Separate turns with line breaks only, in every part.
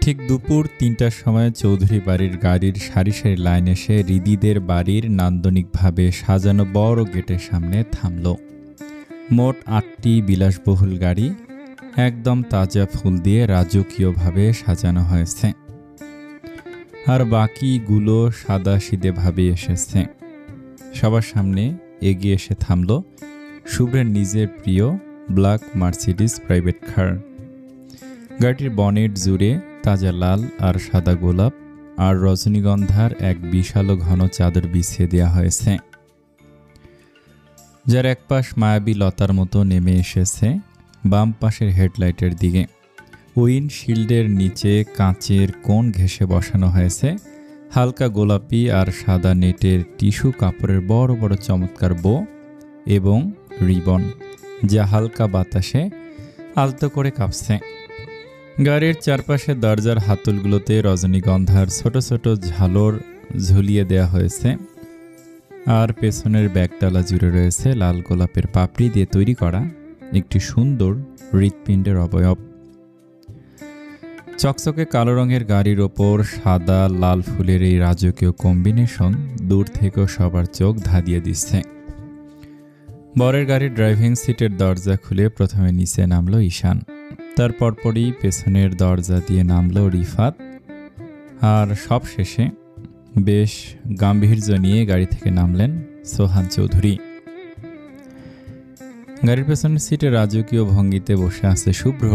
ঠিক দুপুর ৩টার সময় চৌধুরী বাড়ির গাড়ির সারি সারি লাইন এসে হৃদিদের বাড়ির নান্দনিকভাবে সাজানো বড় গেটের সামনে থামল। মোট ৮টি বিলাসবহুল গাড়ি একদম তাজা ফুল দিয়ে রাজকীয়ভাবে সাজানো হয়েছে, আর বাকিগুলো সাদাসিধেভাবে এসেছে। সবার সামনে এগিয়ে এসে থামল শুভ্রের নিজের প্রিয় ব্ল্যাক মার্সিডিজ প্রাইভেট কার। গাড়িটির বনেট জুড়ে তাজা লাল আর সাদা গোলাপ আর রজনীগন্ধার এক বিশাল ঘন চাদর বিছিয়ে দেওয়া হয়েছে, যার এক পাশ মায়াবী লতার মতো নেমে এসেছে বাম পাশের হেডলাইটের দিকে। উইন্ডশিল্ডের নিচে কাঁচের কোণ ঘেঁষে বসানো হয়েছে হালকা গোলাপি আর সাদা নেটের টিস্যু কাপড়ের বড় বড় চমৎকার বো এবং রিবন, যা হালকা বাতাসে আলতো করে কাঁপছে। গাড়ির চারপাশে দরজার হাতলগুলোতে রজনীগন্ধার ছোট ছোট ঝালর ঝুলিয়ে দেয়া হয়েছে, আর পেছনের ব্যাগডালা জুড়ে রয়েছে লাল গোলাপের পাপড়ি দিয়ে তৈরি করা একটি সুন্দর হৃৎপিণ্ডের অবয়ব। চকচকে কালো রঙের গাড়ির ওপর সাদা লাল ফুলের এই রাজকীয় কম্বিনেশন দূর থেকেও সবার চোখ ধাঁধিয়ে দিচ্ছে। বরের গাড়ির ড্রাইভিং সিটের দরজা খুলে প্রথমে নিচে নামলো ঈশান, তার পরপরই পেছনের দরজা দিয়ে নামলো রিফাত, আর সবশেষে বেশ গাম্ভীর্য নিয়ে গাড়ি থেকে নামলেন সোহান চৌধুরী। গাড়ির পেছনের সিটে রাজকীয় ভঙ্গিতে বসে আছে শুভ্র।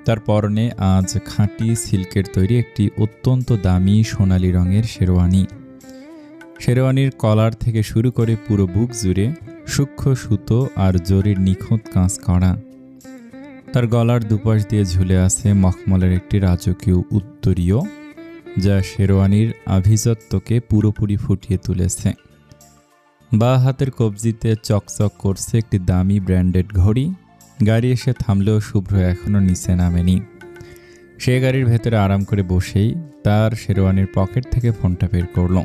তার পরনে আজ খাঁটি সিল্কের তৈরি একটি অত্যন্ত দামি সোনালী রঙের শেরওয়ানি। শেরওয়ানির কলার থেকে শুরু করে পুরো বুক জুড়ে সূক্ষ্ম সুতো আর জরির নিখুঁত কাজ করা। তার গলার দুপাশ দিয়ে ঝুলে আছে মখমলের একটি রাজকীয় উত্তরীয়, যা শেরওয়ানির আভিজাত্যকে পুরোপুরি ফুটিয়ে তুলেছে। বা হাতের কবজিতে চকচক করছে একটি দামি ব্র্যান্ডেড ঘড়ি। গাড়ি এসে থামলেও শুভ্র এখনও নিচে নামেনি। সে গাড়ির ভেতরে আরাম করে বসেই তার শেরওয়ানির পকেট থেকে ফোনটা বের করল।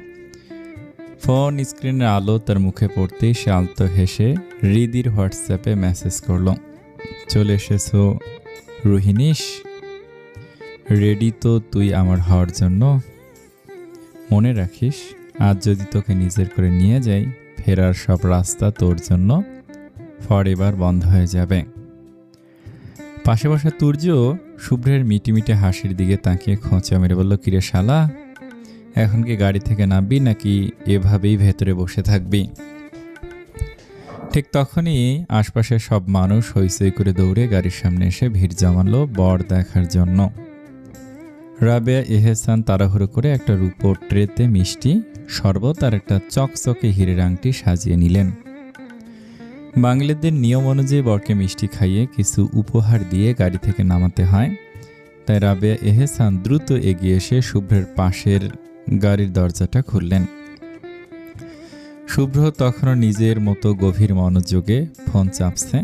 ফোন স্ক্রিনের আলো তার মুখে পড়তেই সে আলতো হেসে হৃদির হোয়াটসঅ্যাপে মেসেজ করল, চলে এসেছো রুহিনিস? রেডি তো তুই আমার হওয়ার জন্য? মনে রাখিস, আজ যদি তোকে নিজের করে নিয়ে যাই, ফেরার সব রাস্তা তোর জন্য ফরএভার বন্ধ হয়ে যাবে। পাশে বসা তুর্য শুভ্রের মিটিমিটে হাসির দিকে তাকিয়ে খোঁচা মেরে বলল, কিরে শালা, এখন কি গাড়ি থেকে নামবি নাকি এভাবেই ভেতরে বসে থাকবি? ঠিক তখনই আশপাশের সব মানুষ হইচই করে দৌড়ে গাড়ির সামনে এসে ভিড় জমালো বর দেখার জন্য। রাবেয়া এহসান তাড়াহুড়ো করে একটা রূপোর ট্রেতে মিষ্টি, শরবত আর একটা চকচকে হীরের আংটি সাজিয়ে নিলেন। বাঙালিদের নিয়ম অনুযায়ী বরকে মিষ্টি খাইয়ে কিছু উপহার দিয়ে গাড়ি থেকে নামাতে হয়, তাই রাবেয়া এহসান দ্রুত এগিয়ে এসে শুভ্রের পাশের গাড়ির দরজাটা খুললেন। শুভ্র তখনও নিজের মতো গভীর মনোযোগে ফোন চাপছে।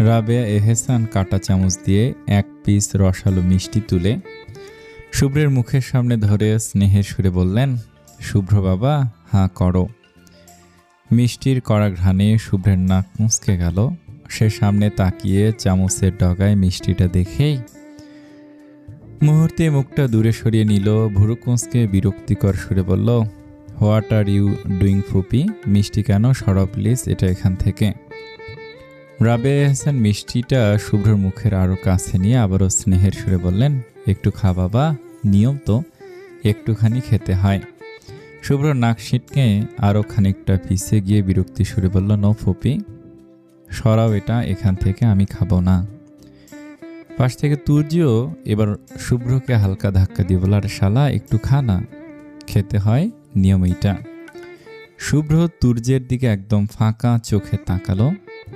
রাবেয়া এহসান কাঁটা চামচ দিয়ে এক পিস রসালো মিষ্টি তুলে শুভ্রের মুখের সামনে ধরে স্নেহের সুরে বললেন, শুভ্র বাবা, হাঁ করো। মিষ্টির কড়া ঘ্রাণে শুভ্রের নাক মুচকে গেল। সে সামনে তাকিয়ে চামচের ডগায় মিষ্টিটা দেখেই মুহূর্তে মুখটা দূরে সরিয়ে নিল। ভুরু কুঁচকে বিরক্তিকর সুরে বলল, হোয়াট আর ইউ ডুইং ফুপি? মিষ্টি কেন? সরো প্লিজ এটা এখান থেকে। রাবেয়া এহসান মিষ্টিটা শুভ্রের মুখের আরও কাছে নিয়ে আবারও স্নেহের সুরে বললেন, একটু খা বাবা, নিয়ম তো, একটুখানি খেতে হয়। শুভ্র নাক সিটকে আরও খানিকটা পিছিয়ে গিয়ে বিরক্তি সুরে বলল, নো ফুপি, সরাও এটা এখান থেকে, আমি খাবো না। পাশ থেকে তুর্যও এবার শুভ্রকে হালকা ধাক্কা দিয়ে বলল, আরে শালা, একটু খা না, খেতে হয়, নিয়ম এইটা। শুভ্র তুর্যের দিকে একদম ফাঁকা চোখে তাকালো।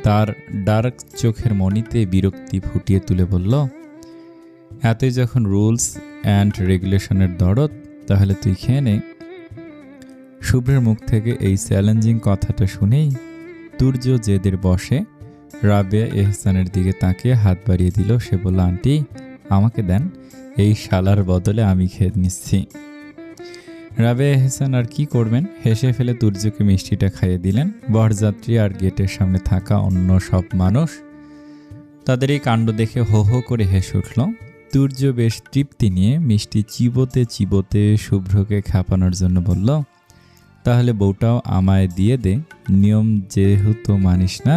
তার ডার্ক চোখের মনিতে বিরক্তি ফুটিয়ে তুলে বলল, এতই যখন রুলস অ্যান্ড রেগুলেশনের দরদ, তাহলে তুই খেয়ে নে। শুভ্রের মুখ থেকে এই চ্যালেঞ্জিং কথাটা শুনেই তুর্য জেদের বসে রাবেয়া এহসানের দিকে তাকিয়ে হাত বাড়িয়ে দিল। সে বলল, আন্টি আমাকে দেন, এই শালার বদলে আমি খেয়ে নিচ্ছি। রাবেয়া এহসান আর কি করবেন, হেসে ফেলে তুর্যকে মিষ্টিটা খাইয়ে দিলেন। বরযাত্রী আর গেটের সামনে থাকা অন্য সব মানুষ তাদের এই কাণ্ড দেখে হো হো করে হেসে উঠল। তুর্য বেশ তৃপ্তি নিয়ে মিষ্টি চিবোতে চিবোতে শুভ্রকে খাপানোর জন্য বলল, তাহলে বউটাও আমায় দিয়ে দে, নিয়ম যেহেতু মানিস না,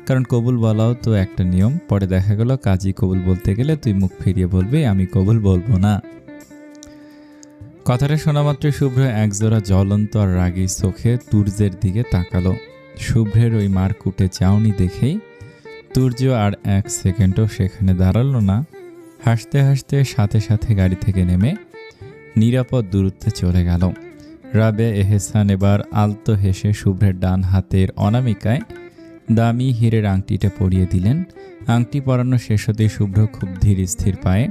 কারণ কবুল বলাও তো একটা নিয়ম। পরে দেখা গেল কাজী কবুল বলতে গেলে তুই মুখ ফিরিয়ে বলবি আমি কবুল বলবো না। কথাটা শোনা মাত্র শুভ্র একজোড়া জ্বলন্ত আর রাগী চোখে তুর্যের দিকে তাকালো। শুভ্রের ওই মারকুটে চাউনি দেখেই তুর্য আর এক সেকেন্ডও সেখানে দাঁড়ালো না। হাসতে হাসতে সাথে সাথে গাড়ি থেকে নেমে নিরাপদ দূরত্বে চলে গেল। রাবে এহসান এবার আলতো হেসে শুভ্রের ডান হাতের অনামিকায় দামি হীরের আংটিটা পরিয়ে দিলেন। আংটি পরানো শেষ হতেই শুভ্র খুব ধীর স্থির পায়ে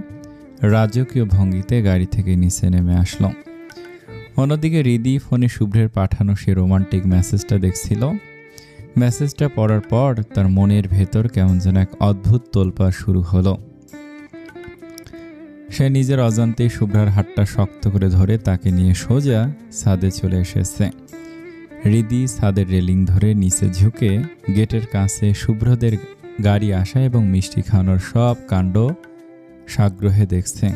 রাজকীয় ভঙ্গিতে গাড়ি থেকে নিচে নেমে আসলো। অন্যদিকে হৃদি ফোনে শুভ্রের পাঠানো সে রোমান্টিক মেসেজটা দেখছিল। মেসেজটা পড়ার পর তার মনের ভেতর কেমন যেন এক অদ্ভুত তোলপাড় শুরু হলো। সে নিজের অজান্তেই শুভ্রার হাতটা শক্ত করে ধরে তাকে নিয়ে সোজা ছাদে চলে এসেছে। হৃদি ছাদের রেলিং ধরে নিচে ঝুঁকে গেটের কাছে শুভ্রদের গাড়ি আসা এবং মিষ্টি খাওয়ানোর সব কাণ্ড সাগ্রহে দেখছে।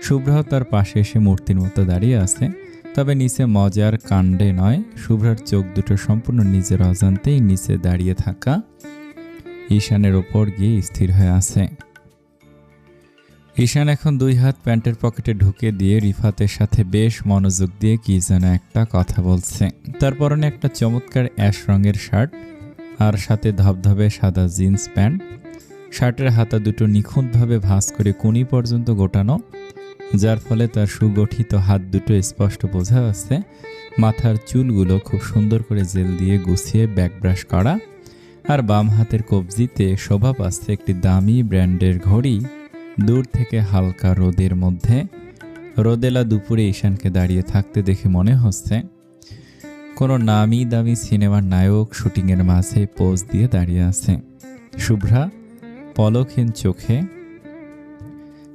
শুভ্র তার পাশে এসে মূর্তির মতো দাঁড়িয়ে আছে, তবে নিচে মজার কাণ্ডে নয়, শুভ্রার চোখ দুটো সম্পূর্ণ নিজের অজান্তেই নিচে দাঁড়িয়ে থাকা ঈশানের ওপর গিয়ে স্থির হয়ে আছে। ঈশান এখন দুই হাত প্যান্টের পকেটে ঢুকে দিয়ে রিফাতের সাথে বেশ মনোযোগ দিয়ে কি যেন একটা কথা বলছে। তার পরনে একটা চমৎকার অ্যাশ রঙের শার্ট আর সাথে ধবধবে সাদা জিন্স প্যান্ট। শার্টের হাতা দুটো নিখুঁতভাবে ভাঁজ করে কুনি পর্যন্ত গোটানো, যার ফলে তার সুগঠিত হাত দুটো স্পষ্ট বোঝা যাচ্ছে। মাথার চুলগুলো খুব সুন্দর করে জেল দিয়ে গুছিয়ে ব্যাকব্রাশ করা, আর বাম হাতের কবজিতে শোভা পাচ্ছে একটি দামি ব্র্যান্ডের ঘড়ি। দূর থেকে হালকা রোদের মধ্যে রোদেলা দুপুরে ঈশানকে দাঁড়িয়ে থাকতে দেখে মনে হচ্ছে কোনো নামি দামি সিনেমার নায়ক শুটিংয়ের মাঝে পোজ দিয়ে দাঁড়িয়ে আছে। শুভ্রা পলকহীন চোখে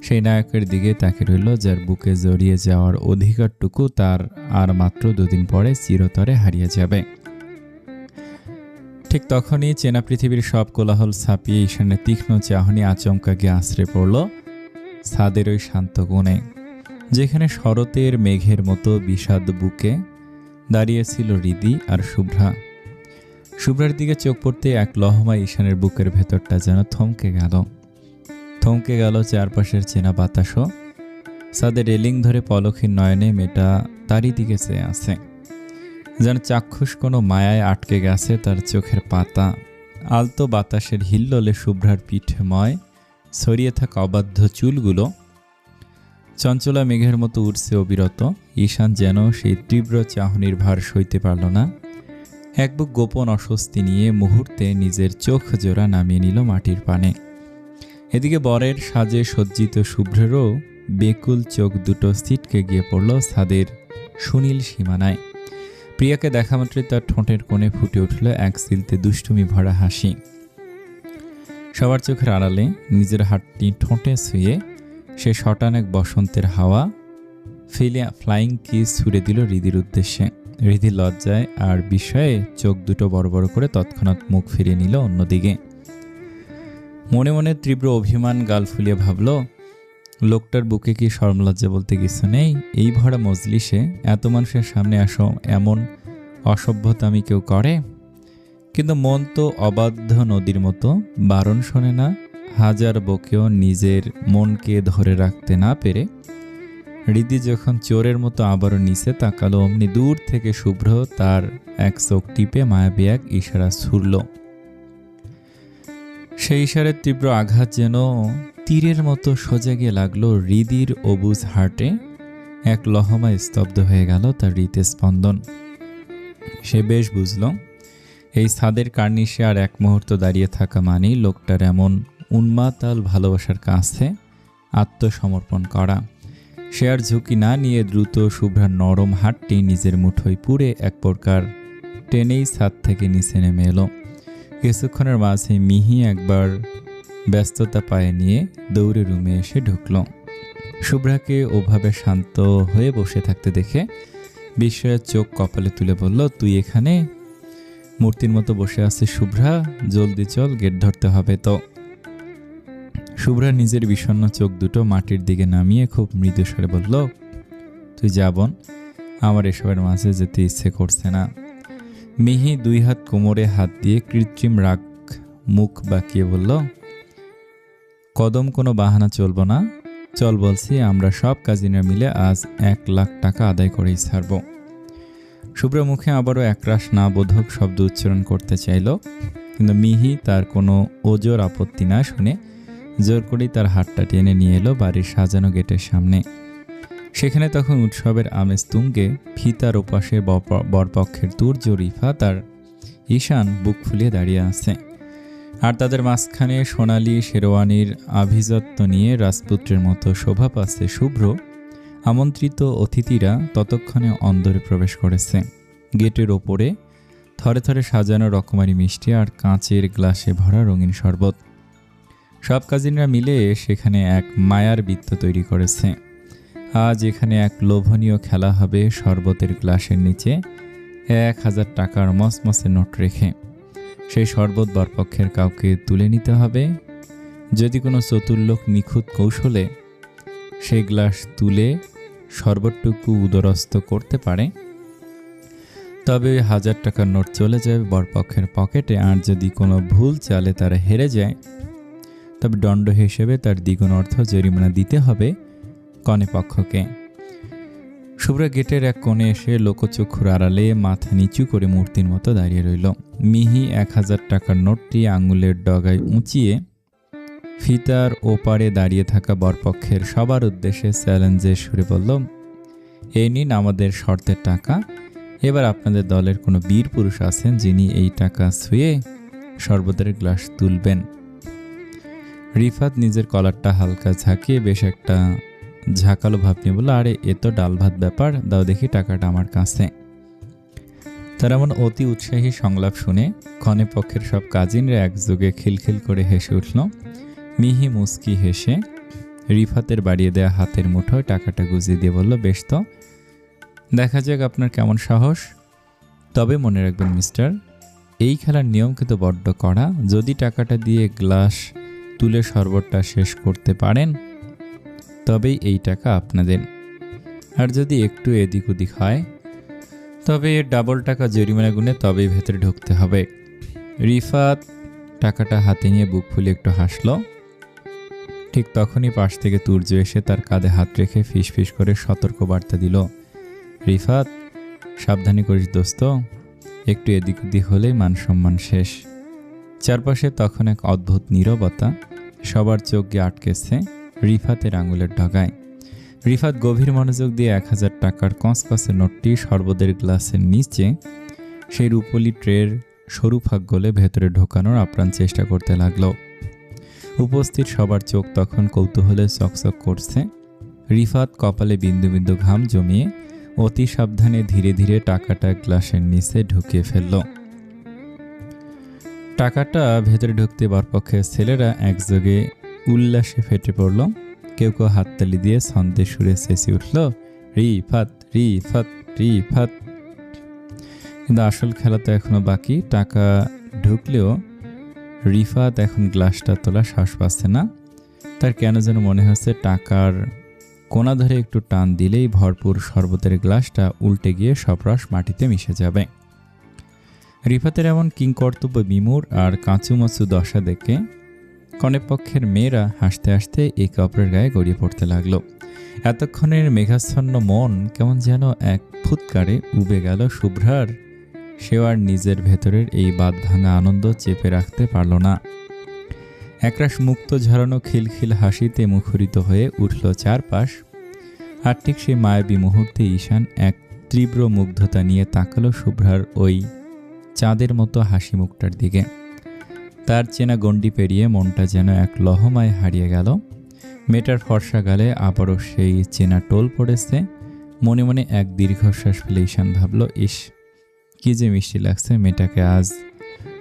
সেই নায়কের দিকে তাকে রইল, যার বুকে জড়িয়ে যাওয়ার অধিকারটুকু তার আর মাত্র দুদিন পরে চিরতরে হারিয়ে যাবে। ঠিক তখনই চেনা পৃথিবীর সব কোলাহল ছাপিয়ে ঈশানের তীক্ষ্ণ চাহনি আচমকা গিয়ে আশ্রে পড়ল ছাদের ওই শান্ত কোণে, যেখানে শরতের মেঘের মতো বিষাদ বুকে দাঁড়িয়েছিল হৃদি আর শুভ্রা। শুভ্রার দিকে চোখ পড়তে এক লহমায় ঈশানের বুকের ভেতরটা যেন থমকে গেল চারপাশের চেনা বাতাসও। ছাদের রেলিং ধরে পলকহীন নয়নে মেয়েটা তারই দিকে চেয়ে আছে, যেন চাক্ষুষ কোনো মায়ায় আটকে গেছে তার চোখের পাতা। আলতো বাতাসের হিল্লোলে শুভ্রার পিঠময় ছড়িয়ে থাকা অবাধ্য চুলগুলো চঞ্চলা মেঘের মতো উঠছে অবিরত। ঈশান যেন সেই তীব্র চাহনির ভার সইতে পারল না। এক বুক গোপন অস্বস্তি নিয়ে মুহূর্তে নিজের চোখ জোড়া নামিয়ে নিল মাটির পানে। এদিকে বরের সাজে সজ্জিত শুভ্রেরও বেকুল চোখ দুটো ছিটকে গিয়ে পড়ল ছাদের সুনীল সীমানায়। প্রিয়াকে দেখা মাত্রই তার ঠোঁটের কোণে ফুটে উঠল এক সিলতে দুষ্টুমি ভরা হাসি। সবার চোখের আড়ালে নিজের হাতটি ঠোঁটে ছুঁয়ে সে শটান এক বসন্তের হাওয়া ফেলে ফ্লাইং কিস ছুড়ে দিল হৃদির উদ্দেশ্যে। হৃদি লজ্জায় আর বিস্ময়ে চোখ দুটো বড় বড় করে তৎক্ষণাৎ মুখ ফিরিয়ে নিল অন্যদিকে। মনে মনে তীব্র অভিমান গাল ফুলিয়ে ভাবল, লোকটার বুকে কি শরম লজ্জা বলতে কিছু নেই? এই ভরা মজলিসে এত মানুষের সামনে আসো, এমন অসভ্যতা আমি কেউ করে? কিন্তু মন তো অবাধ্য নদীর মতো, বারণ শোনে না। হাজার বকেও নিজের মনকে ধরে রাখতে না পেরে হৃদি যখন চোরের মতো আবারও নিচে তাকালো, অমনি দূর থেকে শুভ্র তার এক চোখ টিপে মায়াবী এক ইশারা ছুড়ল। সেই ইশারের তীব্র আঘাত যেন তীরের মতো সোজা গিয়ে লাগলো হৃদির অবুজ হার্টে। এক লহমায় স্তব্ধ হয়ে গেল তার হৃদস্পন্দন। সে বেশ বুঝল এই ছাদের কার্নিশে আর এক মুহূর্ত দাঁড়িয়ে থাকা মানেই লোকটার এমন উন্মাতাল ভালোবাসার কাছে আত্মসমর্পণ করা। সে আর ঝুঁকি না নিয়ে দ্রুত শুভ্রার নরম হাতটি নিজের মুঠোয় পুরে এক প্রকার টেনেই ছাদ থেকে নিচে নেমে এলো। কিছুক্ষণের মাঝে মিহি একবার ব্যস্ততা পায়ে নিয়ে দৌড়ে রুমে এসে ঢুকল। শুভ্রাকে ওভাবে শান্ত হয়ে বসে থাকতে দেখে বিস্ময়ের চোখ কপালে তুলে বলল, তুই এখানে? মূর্তির মতো বসে আছিস শুভ্রা, জলদি চল, গেট ধরতে হবে তো। শুভ্রা নিজের বিষণ্ণ চোখ দুটো মাটির দিকে নামিয়ে খুব মৃদু স্বরে বলল, তুই যা বোন, আমার এসবের মাঝে যেতে ইচ্ছে করছে না। মিহি 2 হাত কোমরে হাত দিয়ে কৃত্রিম রাগ মুখ বাঁকিয়ে বলল, কদম কোনো বাহানা চলবো না, চল বলছি, আমরা সব কাজিনরা মিলে আজ 1 লাখ টাকা আদায় করেই ছাড়ব। শুভ্রা মুখে আবারও একরাশ না বোধক শব্দ উচ্চারণ করতে চাইল, কিন্তু মিহি তার কোনো ওজোর আপত্তি না শুনে জোর করেই তার হাতটা টেনে নিয়ে এলো বাড়ির সাজানো গেটের সামনে। সেখানে তখন উৎসবের আমেজ তুঙ্গে ফিতার ওপাশে বরপক্ষের তুর্য, রিফাত আর ঈশান বুক ফুলিয়ে দাঁড়িয়ে আছে, আর তাদের মাঝখানে সোনালি শেরওয়ানির আভিজাত্য নিয়ে রাজপুত্রের মতো শোভা পাচ্ছে শুভ্র। আমন্ত্রিত অতিথিরা ততক্ষণে অন্দরে প্রবেশ করেছে। গেটের ওপরে থরে থরে সাজানো রকমারি মিষ্টি আর কাঁচের গ্লাসে ভরা রঙিন শরবত। সব কাজিনরা মিলে সেখানে এক মায়ার বৃত্ত তৈরি করেছে। আজ এখানে এক লোভনীয় খেলা হবে। শরবতের গ্লাসের নিচে 1000 টাকার মসমসে নোট রেখে সেই শরবত বরপক্ষের কাউকে তুলে নিতে হবে। যদি কোনো চতুর লোক নিখুঁত কৌশলে সেই গ্লাস তুলে শরবতটুকু উদরস্থ করতে পারে, তবে ওই 1000 টাকার নোট চলে যাবে বরপক্ষের পকেটে। আর যদি কোনো ভুল চালে তারা হেরে যায়, তবে দণ্ড হিসেবে তার দ্বিগুণ অর্থ জরিমানা দিতে হবে কনে পক্ষকে। শুভ্রা গেটের এক কোণে এসে লোকচক্ষুর আড়ালে মাথা নিচু করে মূর্তির মতো দাঁড়িয়ে রইল। মিহি 1000 টাকার নোটটি আঙুলের ডগায় উঁচিয়ে ফিতার ওপারে দাঁড়িয়ে থাকা বরপক্ষের সবার উদ্দেশ্যে চ্যালেঞ্জের সুরে বলল, এই নিন আমাদের শর্তের টাকা। এবার আপনাদের দলের কোনো বীর পুরুষ আছেন যিনি এই টাকা ছুঁয়ে শরবতের গ্লাস তুলবেন? রিফাত নিজের কলারটা হালকা ঝাঁকিয়ে বেশ একটা ঝাঁকালো ভাব নিয়ে বলল, আরে এ তো ডাল ভাত ব্যাপার, দাও দেখি টাকাটা আমার কাছে। তার এমন অতি উৎসাহী সংলাপ শুনে ক্ষণে পক্ষের সব কাজিনরা একযোগে খিলখিল করে হেসে উঠল। মিহি মুস্কি হেসে রিফাতের বাড়িয়ে দেয়া হাতের মুঠোয় টাকাটা গুজিয়ে দিয়ে বলল, বেশ তো, দেখা যাক আপনার কেমন সাহস। তবে মনে রাখবেন মিস্টার, এই খেলার নিয়ম কিন্তু বড্ড কড়া। যদি টাকাটা দিয়ে গ্লাস তুলে শরবতটা শেষ করতে পারেন, তবেই এই টাকা আপনাদের। আর যদি একটু এদিক ওদিক হয়, তবে এর ডাবল টাকা জরিমানা গুনে তবেই ভেতরে ঢুকতে হবে। রিফাত টাকাটা হাতে নিয়ে বুক ফুলে একটু হাসল। ঠিক তখনই পাশ থেকে তুর্য এসে তার কাঁধে হাত রেখে ফিসফিস করে সতর্ক বার্তা দিল, রিফাত, সাবধানী করিস দোস্ত, একটু এদিক ওদিক হলেই মান সম্মান শেষ। চারপাশে তখন এক অদ্ভুত নীরবতা। সবার চোখ গিয়ে আটকেছে রিফাতের আঙুলের ডগায়। রিফাত গভীর মনোযোগ দিয়ে 1000 টাকার কসকসে নোটটি শরবতের গ্লাসের নিচে সেই রূপলি ট্রের সরু ফাঁক গলে ভেতরে ঢোকানোর আপ্রাণ চেষ্টা করতে লাগলো। উপস্থিত সবার চোখ তখন কৌতূহলে চকচক করছে। রিফাত কপালে বিন্দু বিন্দু ঘাম জমিয়ে অতি সাবধানে ধীরে ধীরে টাকাটা গ্লাসের নিচে ঢুকিয়ে ফেলল। টাকাটা ভেতরে ঢুকতে বরপক্ষের ছেলেরা একযোগে উল্লাসে ফেটে পড়ল। কেউ কেউ হাততালি দিয়ে ছন্দে সুরে চেঁচিয়ে উঠল, রিফাত, রিফাত, রিফাত। কিন্তু আসল খেলা তো এখনো বাকি। টাকা ঢুকলেও রিফাত এখন গ্লাসটা তোলা শ্বাস পাচ্ছে না। তার কেন যেন মনে হচ্ছে টাকার কোনা ধরে একটু টান দিলেই ভরপুর শরবতের গ্লাসটা উল্টে গিয়ে সব রস মাটিতে মিশে যাবে। রিফাতের এমন কিংকর্তব্য বিমূঢ় আর কাঁচুমাচু দশা দেখে কনেপক্ষের মেয়েরা হাসতে হাসতে একে অপরের গায়ে গড়িয়ে পড়তে লাগলো। এতক্ষণের মেঘাচ্ছন্ন মন কেমন যেন এক ফুৎকারে উবে গেল শুভ্রার। সেও আর নিজের ভেতরের এই বাঁধ ভাঙা আনন্দ চেপে রাখতে পারল না। একরাশ মুক্ত ঝরানো খিলখিল হাসিতে মুখরিত হয়ে উঠল চারপাশ। আর ঠিক সেই মায়াবী মুহূর্তে ঈশান এক তীব্র মুগ্ধতা নিয়ে তাকালো শুভ্রার ওই চাঁদের মতো হাসি মুখটার দিকে। তার চেনা গণ্ডি পেরিয়ে মনটা যেন এক লহমায় হারিয়ে গেল। মেয়েটার ফর্সা গালে আবারও সেই চেনা টোল পড়েছে। মনে মনে এক দীর্ঘশ্বাস ফেলে ঈশান ভাবল, ইস, কি যে মিষ্টি লাগছে মেয়েটাকে আজ।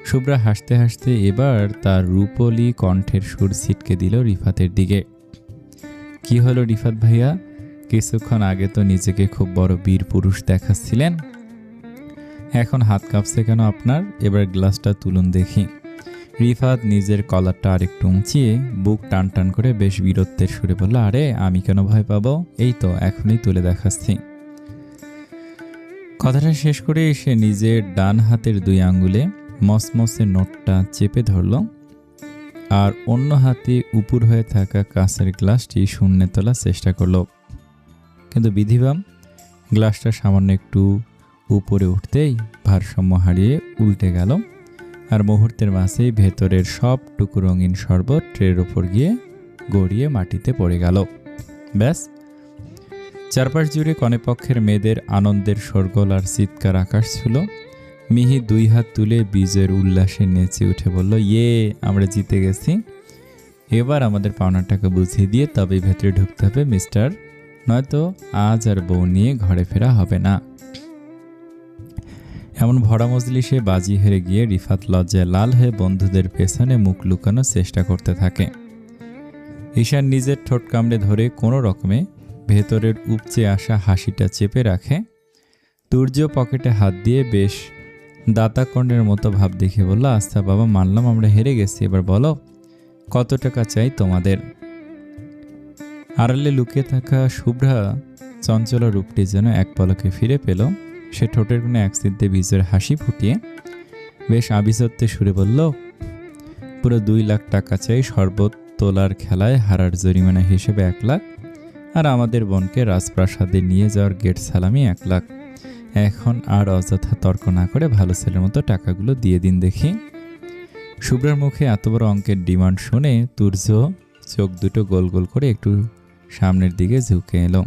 শুভ্রা হাসতে হাসতে এবার তার রূপলি কণ্ঠের সুর ছিটকে দিল রিফাতের দিকে। কি হলো রিফাত ভাইয়া, কিছুক্ষণ আগে তো নিজেকে খুব বড় বীর পুরুষ দেখাচ্ছিলেন, এখন হাত কাঁপছে কেন আপনার? এবার গ্লাসটা তুলুন দেখি। রিফাত নিজের কলারটা আরেকটু উঁচিয়ে বুক টান টান করে বেশ বীরত্বের সুরে বলল, আরে আমি কেন ভয় পাবো, এই তো এখনই তুলে দেখাচ্ছি। কথাটা শেষ করে সে নিজের ডান হাতের 2 আঙ্গুলে মসমসে নোটটা চেপে ধরল আর অন্য হাতে উপুর হয়ে থাকা কাঁচের গ্লাসটি শূন্যে তোলার চেষ্টা করল। কিন্তু বিধিবাম গ্লাসটা সামান্য একটু উপরে উঠতেই ভারসাম্য হারিয়ে উল্টে গেল আর মুহূর্তের মাঝেই ভেতরের সবটুকু রঙিন শরবত ট্রের ওপর গিয়ে গড়িয়ে মাটিতে পড়ে গেল। ব্যাস, চারপাশ জুড়ে কনেপক্ষের মেয়েদের আনন্দের শোরগোল আর চিৎকার আকাশ ছিল। মিহি 2 হাত তুলে বীজের উল্লাসে নেচে উঠে বলল, ইয়ে, আমরা জিতে গেছি। এবার আমাদের পাওনা টাকা বুঝিয়ে দিয়ে তবে ভেতরে ঢুকতে হবে মিস্টার, নয়তো আজ আর বউ নিয়ে ঘরে ফেরা হবে না। এমন ভরা মজলিসে বাজি হেরে গিয়ে রিফাত লজ্জায় লাল হয়ে বন্ধুদের পেছনে মুখ লুকানোর চেষ্টা করতে থাকে। ঈশান নিজের ঠোঁট কামড়ে ধরে কোনো রকমে ভেতরের উপচে আসা হাসিটা চেপে রাখে। তুর্য পকেটে হাত দিয়ে বেশ দাতাকর্ণের মতো ভাব দেখে বলল, আচ্ছা বাবা, মানলাম আমরা হেরে গেছি, এবার বলো কত টাকা চাই তোমাদের। আড়ালে লুকিয়ে থাকা শুভ্রা চঞ্চলা রূপটি যেন এক পলকে ফিরে পেল। সে ঠোঁটের কোণে এক সিদ্ধে বীজের হাসি ফুটিয়ে বেশ আভিজাত্যে সুরে বলল, পুরো 2 লাখ টাকা চাই, শরবত তোলার খেলায় হারার জরিমানা হিসেবে 1 লাখ, আর আমাদের বোনকে রাজপ্রাসাদে নিয়ে যাওয়ার গেট সালামি 1 লাখ। এখন আর অযথা তর্ক না করে ভালো ছেলের মতো টাকাগুলো দিয়ে দিন দেখি। শুভ্রার মুখে এত বড় অঙ্কের ডিমান্ড শুনে তুর্য চোখ দুটো গোল গোল করে একটু সামনের দিকে ঝুঁকে এলো।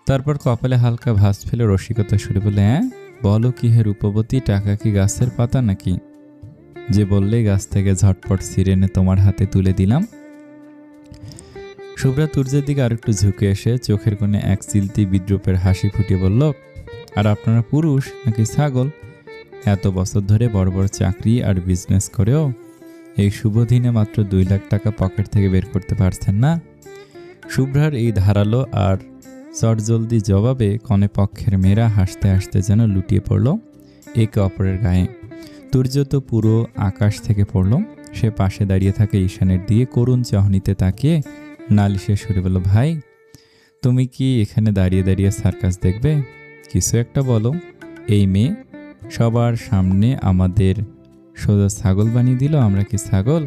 তারপর কপালে হালকা ভাঁজ ফেলে রসিকতা শুরু বলে, হ্যাঁ বলো কি হে রূপবতী, টাকা কি গাছের পাতা নাকি যে বললেই গাছ থেকে ঝটপট ছিঁড়ে এনে তোমার হাতে তুলে দিলাম। শুভ্রা তুর্যের দিকে আরেকটু ঝুঁকে এসে চোখের কোণে এক চিলতি বিদ্রুপের হাসি ফুটিয়ে বলল, আর আপনারা পুরুষ নাকি ছাগল? এত বছর ধরে বড় বড় চাকরি আর বিজনেস করেও এই শুভ দিনে মাত্র 2 লাখ টাকা পকেট থেকে বের করতে পারছেন না। শুভ্রার এই ধারালো আর চটজলদি জবাবে কনে পক্ষের মেয়েরা হাসতে হাসতে যেন লুটিয়ে পড়ল একে অপরের গায়ে। তুর্য তো পুরো আকাশ থেকে পড়ল। সে পাশে দাঁড়িয়ে থাকে ঈশানের দিকে করুণ চাহনিতে তাকিয়ে নালিশের সুরে বলল, ভাই তুমি কি এখানে দাঁড়িয়ে দাঁড়িয়ে সার্কাস দেখবে? কিছু একটা বলো। এই মেয়ে সবার সামনে আমাদের সোজা ছাগল বানিয়ে দিল। আমরা কি ছাগল?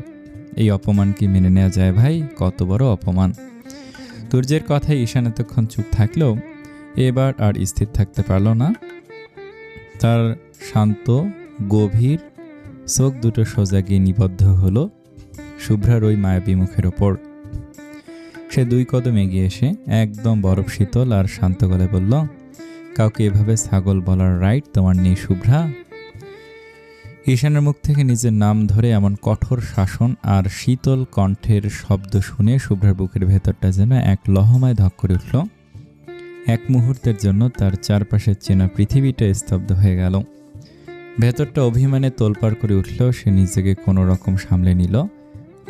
এই অপমান কি মেনে নেওয়া যায় ভাই? কত বড় অপমান। তুর্যের কথায় ঈশান এতক্ষণ চুপ থাকলেও এবার আর স্থির থাকতে পারল না। তার শান্ত গভীর চোখ দুটো সোজা গিয়ে নিবদ্ধ হলো শুভ্রার ওই মায়াবী মুখের ওপর। সে 2 কদম এগিয়ে এসে একদম বরফ শীতল আর শান্ত গলায় বলল, কাউকে এভাবে ছাগল বলার রাইট তোমার নেই শুভ্রা। ঈশানের মুখ থেকে নিজের নাম ধরে এমন কঠোর শাসন আর শীতল কণ্ঠের শব্দ শুনে শুভ্রার বুকের ভেতরটা যেন এক লহমায় ধক করে উঠল। এক মুহূর্তের জন্য তার চারপাশের চেনা পৃথিবীটা স্তব্ধ হয়ে গেল। ভেতরটা অভিমানে তোলপাড় করে উঠল। সে নিজেকে কোনো রকম সামলে নিল।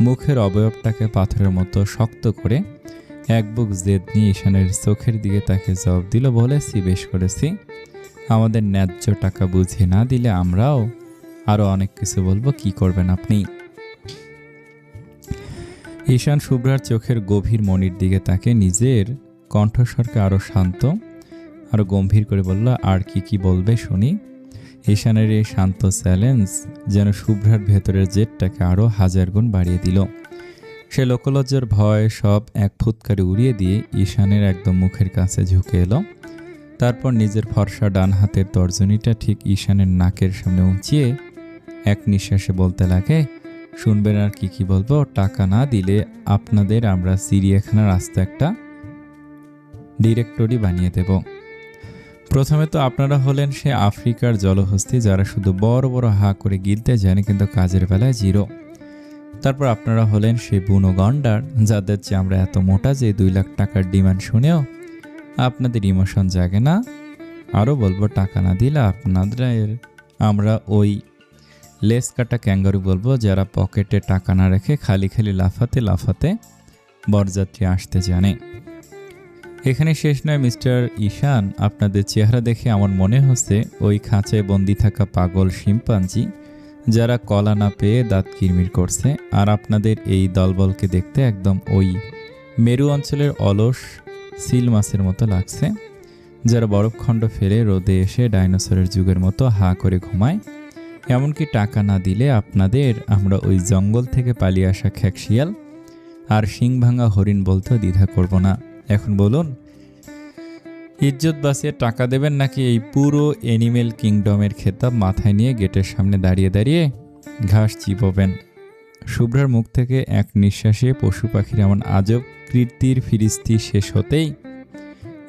মুখের অবয়বটাকে পাথরের মতো শক্ত করে এক বুক জেদ নিয়ে ঈশানের চোখের দিকে তাকে জবাব দিল, বলেছি, বেশ করেছি, আমাদের ন্যায্য টাকা বুঝিয়ে না দিলে আমরাও আরও অনেক কিছু বলবো, কি করবেন আপনি? ঈশান শুভ্রার চোখের গভীর মনির দিকে তাকে নিজের কণ্ঠস্বরকে আরও শান্ত আরও গম্ভীর করে বলল, আর কি বলবে শুনি। ঈশানের এই শান্ত চ্যালেঞ্জ যেন শুভ্রার ভেতরের জেদটাকে আরও 1000 গুণ বাড়িয়ে দিল। সে লোকলজ্জার ভয় সব এক ফুৎকারে উড়িয়ে দিয়ে ঈশানের একদম মুখের কাছে ঝুঁকে এলো। তারপর নিজের ফর্সা ডান হাতের তর্জনীটা ঠিক ঈশানের নাকের সামনে উঁচিয়ে এক নিঃশ্বাসে বলতে লাগে, শুনবেন আর কি বলবো? টাকা না দিলে আপনাদের আমরা চিড়িয়াখানার রাস্তা একটা ডিরেক্টরি বানিয়ে দেব। প্রথমে তো আপনারা হলেন সে আফ্রিকার জলহস্তি যারা শুধু বড় বড় হা করে গিলতে জানে কিন্তু কাজের বেলায় জিরো। তারপর আপনারা হলেন সেই বুনো গন্ডার যাদের চেয়ে আমরা এত মোটা যে 2 লাখ টাকার ডিমান্ড শুনেও আপনাদের ইমোশন জাগে না। আরও বলবো, টাকা না দিলে আপনাদের আমরা ওই লেস কাটা ক্যাঙ্গারু বলবো যারা পকেটে টাকা না রেখে খালি লাফাতে লাফাতে বরযাত্রী আসতে জানে। এখানে শেষ নয় মিস্টার ঈশান, আপনাদের চেহারা দেখে আমার মনে হচ্ছে ওই খাঁচায় বন্দি থাকা পাগল শিম্পাঞ্জি যারা কলা না পেয়ে দাঁত কিরমির করছে। আর আপনাদের এই দলবলকে দেখতে একদম ওই মেরু অঞ্চলের অলস সিল মাছের মতো লাগছে, যারা বরফখণ্ড ফেলে রোদে এসে ডাইনোসরের যুগের মতো হা করে ঘুমায়। এমনকি টাকা না দিলে আপনাদের আমরা ওই জঙ্গল থেকে পালিয়ে আসা খ্যাকশিয়াল আর শিং ভাঙা হরিণ বলতেও দ্বিধা করব না। এখন বলুন, ইজ্জত বাঁচিয়ে টাকা দেবেন নাকি এই পুরো অ্যানিমেল কিংডমের খেতাব মাথায় নিয়ে গেটের সামনে দাঁড়িয়ে দাঁড়িয়ে ঘাস চিবোবেন? শুভ্রার মুখ থেকে এক নিঃশ্বাসে পশু পাখির এমন আজব কীর্তির ফিরিস্তি শেষ হতেই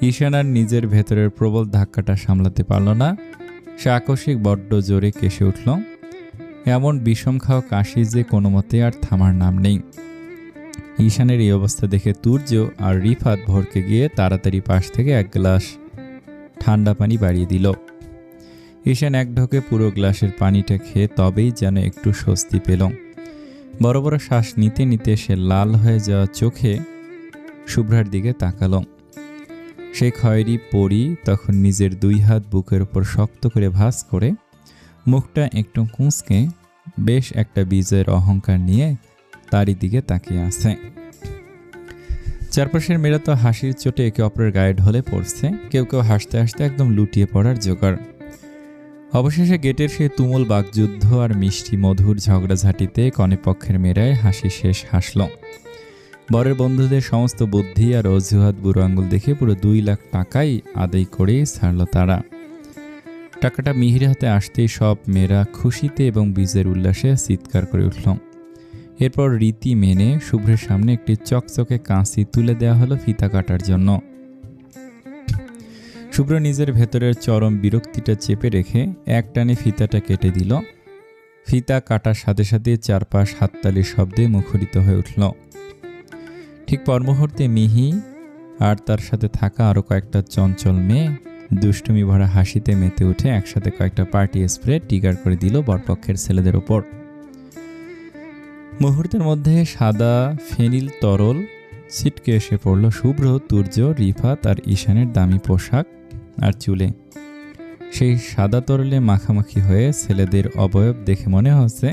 ঈশানার নিজের ভেতরের প্রবল ধাক্কাটা সামলাতে পারল না। সে আকস্মিক বড্ড জোরে কেসে উঠল। এমন বিষম খাওয়া কাশি যে কোনো মতে আর থামার নাম নেই। ঈশানের এই অবস্থা দেখে তুর্য আর রিফাত ভরকে গিয়ে তাড়াতাড়ি পাশ থেকে এক গ্লাস ঠান্ডা পানি বাড়িয়ে দিল। ঈশান এক ঢোকে পুরো গ্লাসের পানিটা খেয়ে তবেই যেন একটু স্বস্তি পেল। বড় বড় শ্বাস নিতে নিতে সে লাল হয়ে যাওয়া চোখে শুভ্রার দিকে তাকালো। সে খয়েরি পরি তখন নিজের দুই হাত বুকের উপর শক্ত করে ভাঁজ করে মুখটা একটু কুঁচকে বেশ একটা বিজয়ের অহংকার নিয়ে তারই দিকে তাকিয়ে আছে। চারপাশের মেয়েরা তো হাসির চোটে একে অপরের গায়ে ঢলে পড়ছে, কেউ কেউ হাসতে হাসতে একদম লুটিয়ে পড়ার জোগাড়। অবশেষে গেটের সেই তুমুল বাকযুদ্ধ আর মিষ্টি মধুর ঝগড়াঝাটিতে কনেপক্ষের মেয়েরায় হাসি শেষ হাসল। বরের বন্ধুদের সমস্ত বুদ্ধি আর অজুহাত বুড়ো আঙুল দেখে পুরো 2 লাখ টাকাই আদায় করে ছাড়ল তারা। টাকাটা মিহির হাতে আসতেই সব মেয়েরা খুশিতে এবং বীজের উল্লাসে চিৎকার করে উঠল। এরপর রীতি মেনে শুভ্রের সামনে একটি চকচকে কাঁচি তুলে দেওয়া হলো ফিতা কাটার জন্য। শুভ্র নিজের ভেতরের চরম বিরক্তিটা চেপে রেখে একটানে ফিতাটা কেটে দিল। ফিতা কাটার সাথে সাথে চারপাশ হাততালির শব্দে মুখরিত হয়ে উঠল। ঠিক পর মুহূর্তে মিহি আর তার সাথে থাকা আরও কয়েকটা চঞ্চল মেয়ে দুষ্টুমি ভরা হাসিতে মেতে উঠে একসাথে কয়েকটা পার্টি স্প্রে টিগার করে দিল বরপক্ষের ছেলেদের ওপর। মুহূর্তের মধ্যে সাদা ফেনিল তরল ছিটকে এসে পড়ল শুভ্র, তুর্য, রিফাত আর ঈশানের দামি পোশাক আর চুলে। সেই সাদা তরলে মাখামাখি হয়ে ছেলেদের অবয়ব দেখে মনে হচ্ছে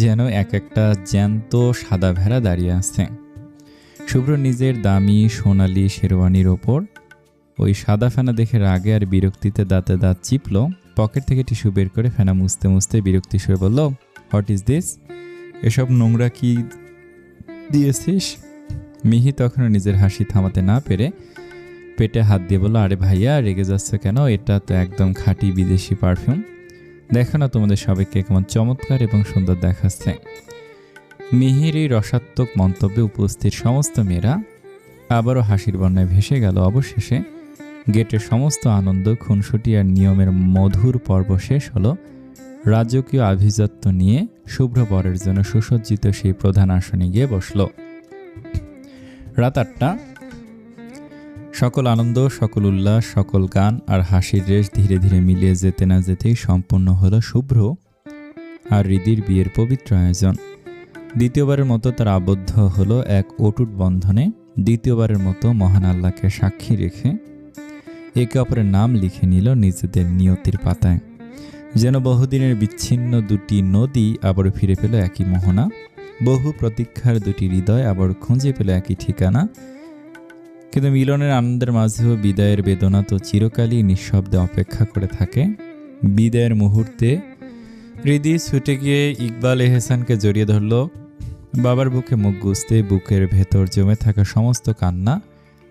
যেন এক একটা জ্যান্ত সাদা ভেড়া দাঁড়িয়ে আছে। শুভ্র নিজের দামি সোনালি শেরওয়ানির ওপর ওই সাদা ফেনা দেখে রাগে আর বিরক্তিতে দাঁতে দাঁত চিপল। পকেট থেকে টিস্যু বের করে ফেনা মুছতে মুছতে বিরক্তি সুরে বলল, হোয়াট ইজ দিস? এসব নোংরা কি দিয়েছিস? মিহি তখনও নিজের হাসি থামাতে না পেরে পেটে হাত দিয়ে বলল, আরে ভাইয়া রেগে যাচ্ছে কেন? এটা তো একদম খাঁটি বিদেশি পারফিউম। দেখো না তোমাদের সবাইকে কেমন চমৎকার এবং সুন্দর দেখাচ্ছে। মিহির এই রসাত্মক মন্তব্যে উপস্থিত সমস্ত মেয়েরা আবারও হাসির বন্যায় ভেসে গেল। অবশেষে গেটের সমস্ত আনন্দ, খুনসুটি আর নিয়মের মধুর পর্ব শেষ হলো। রাজকীয় আভিজাত্য নিয়ে শুভ্র বরের জন্য সুসজ্জিত সেই প্রধান আসনে গিয়ে বসল। রাত 8টা। সকল আনন্দ, সকল উল্লাস, সকল গান আর হাসির রেশ ধীরে ধীরে মিলিয়ে যেতে না যেতেই সম্পূর্ণ হলো শুভ্র আর হৃদির বিয়ের পবিত্র আয়োজন। দ্বিতীয়বারের মতো তারা আবদ্ধ হলো এক অটুট বন্ধনে। দ্বিতীয়বারের মতো মহান আল্লাহকে সাক্ষী রেখে একে অপরের নাম লিখে নিল নিজেদের নিয়তির পাতায়। যেন বহুদিনের বিচ্ছিন্ন দুটি নদী আবার ফিরে পেল একই মোহনা, বহু প্রতীক্ষার দুটি হৃদয় আবার খুঁজে পেল একই ঠিকানা। কিন্তু মিলনের আনন্দের মাঝেও বিদায়ের বেদনা তো চিরকালই নিঃশব্দে অপেক্ষা করে থাকে। বিদায়ের মুহূর্তে হৃদি ছুটে গিয়ে ইকবাল এহসানকে জড়িয়ে ধরল। বাবার বুকে মুখ গুজতে বুকের ভেতর জমে থাকা সমস্ত কান্না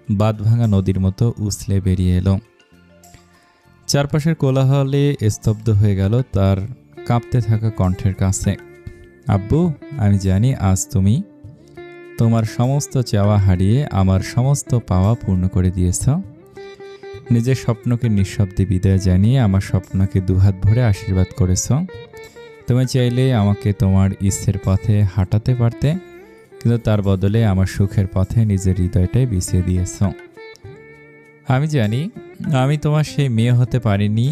বাঁধভাঙা নদীর মতো উছলে বেরিয়ে এলো। চারপাশের কোলাহলে স্তব্ধ হয়ে গেল তার কাঁপতে থাকা কণ্ঠের কাছে। আব্বু, আমি জানি আজ তুমি তোমার সমস্ত চাওয়া হারিয়ে আমার সমস্ত পাওয়া পূর্ণ করে দিয়েছ। নিজের স্বপ্নকে নিঃশব্দে বিদায় জানিয়ে আমার স্বপ্নকে দুহাত ভরে আশীর্বাদ করেছ। তুমি চাইলে আমাকে তোমার ইচ্ছের পথে হাঁটাতে পারতে, কিন্তু তার বদলে আমার সুখের পথে নিজের হৃদয়টাই বিছিয়ে দিয়েছ। আমি জানি আমি তোমার সেই মেয়ে হতে পারিনি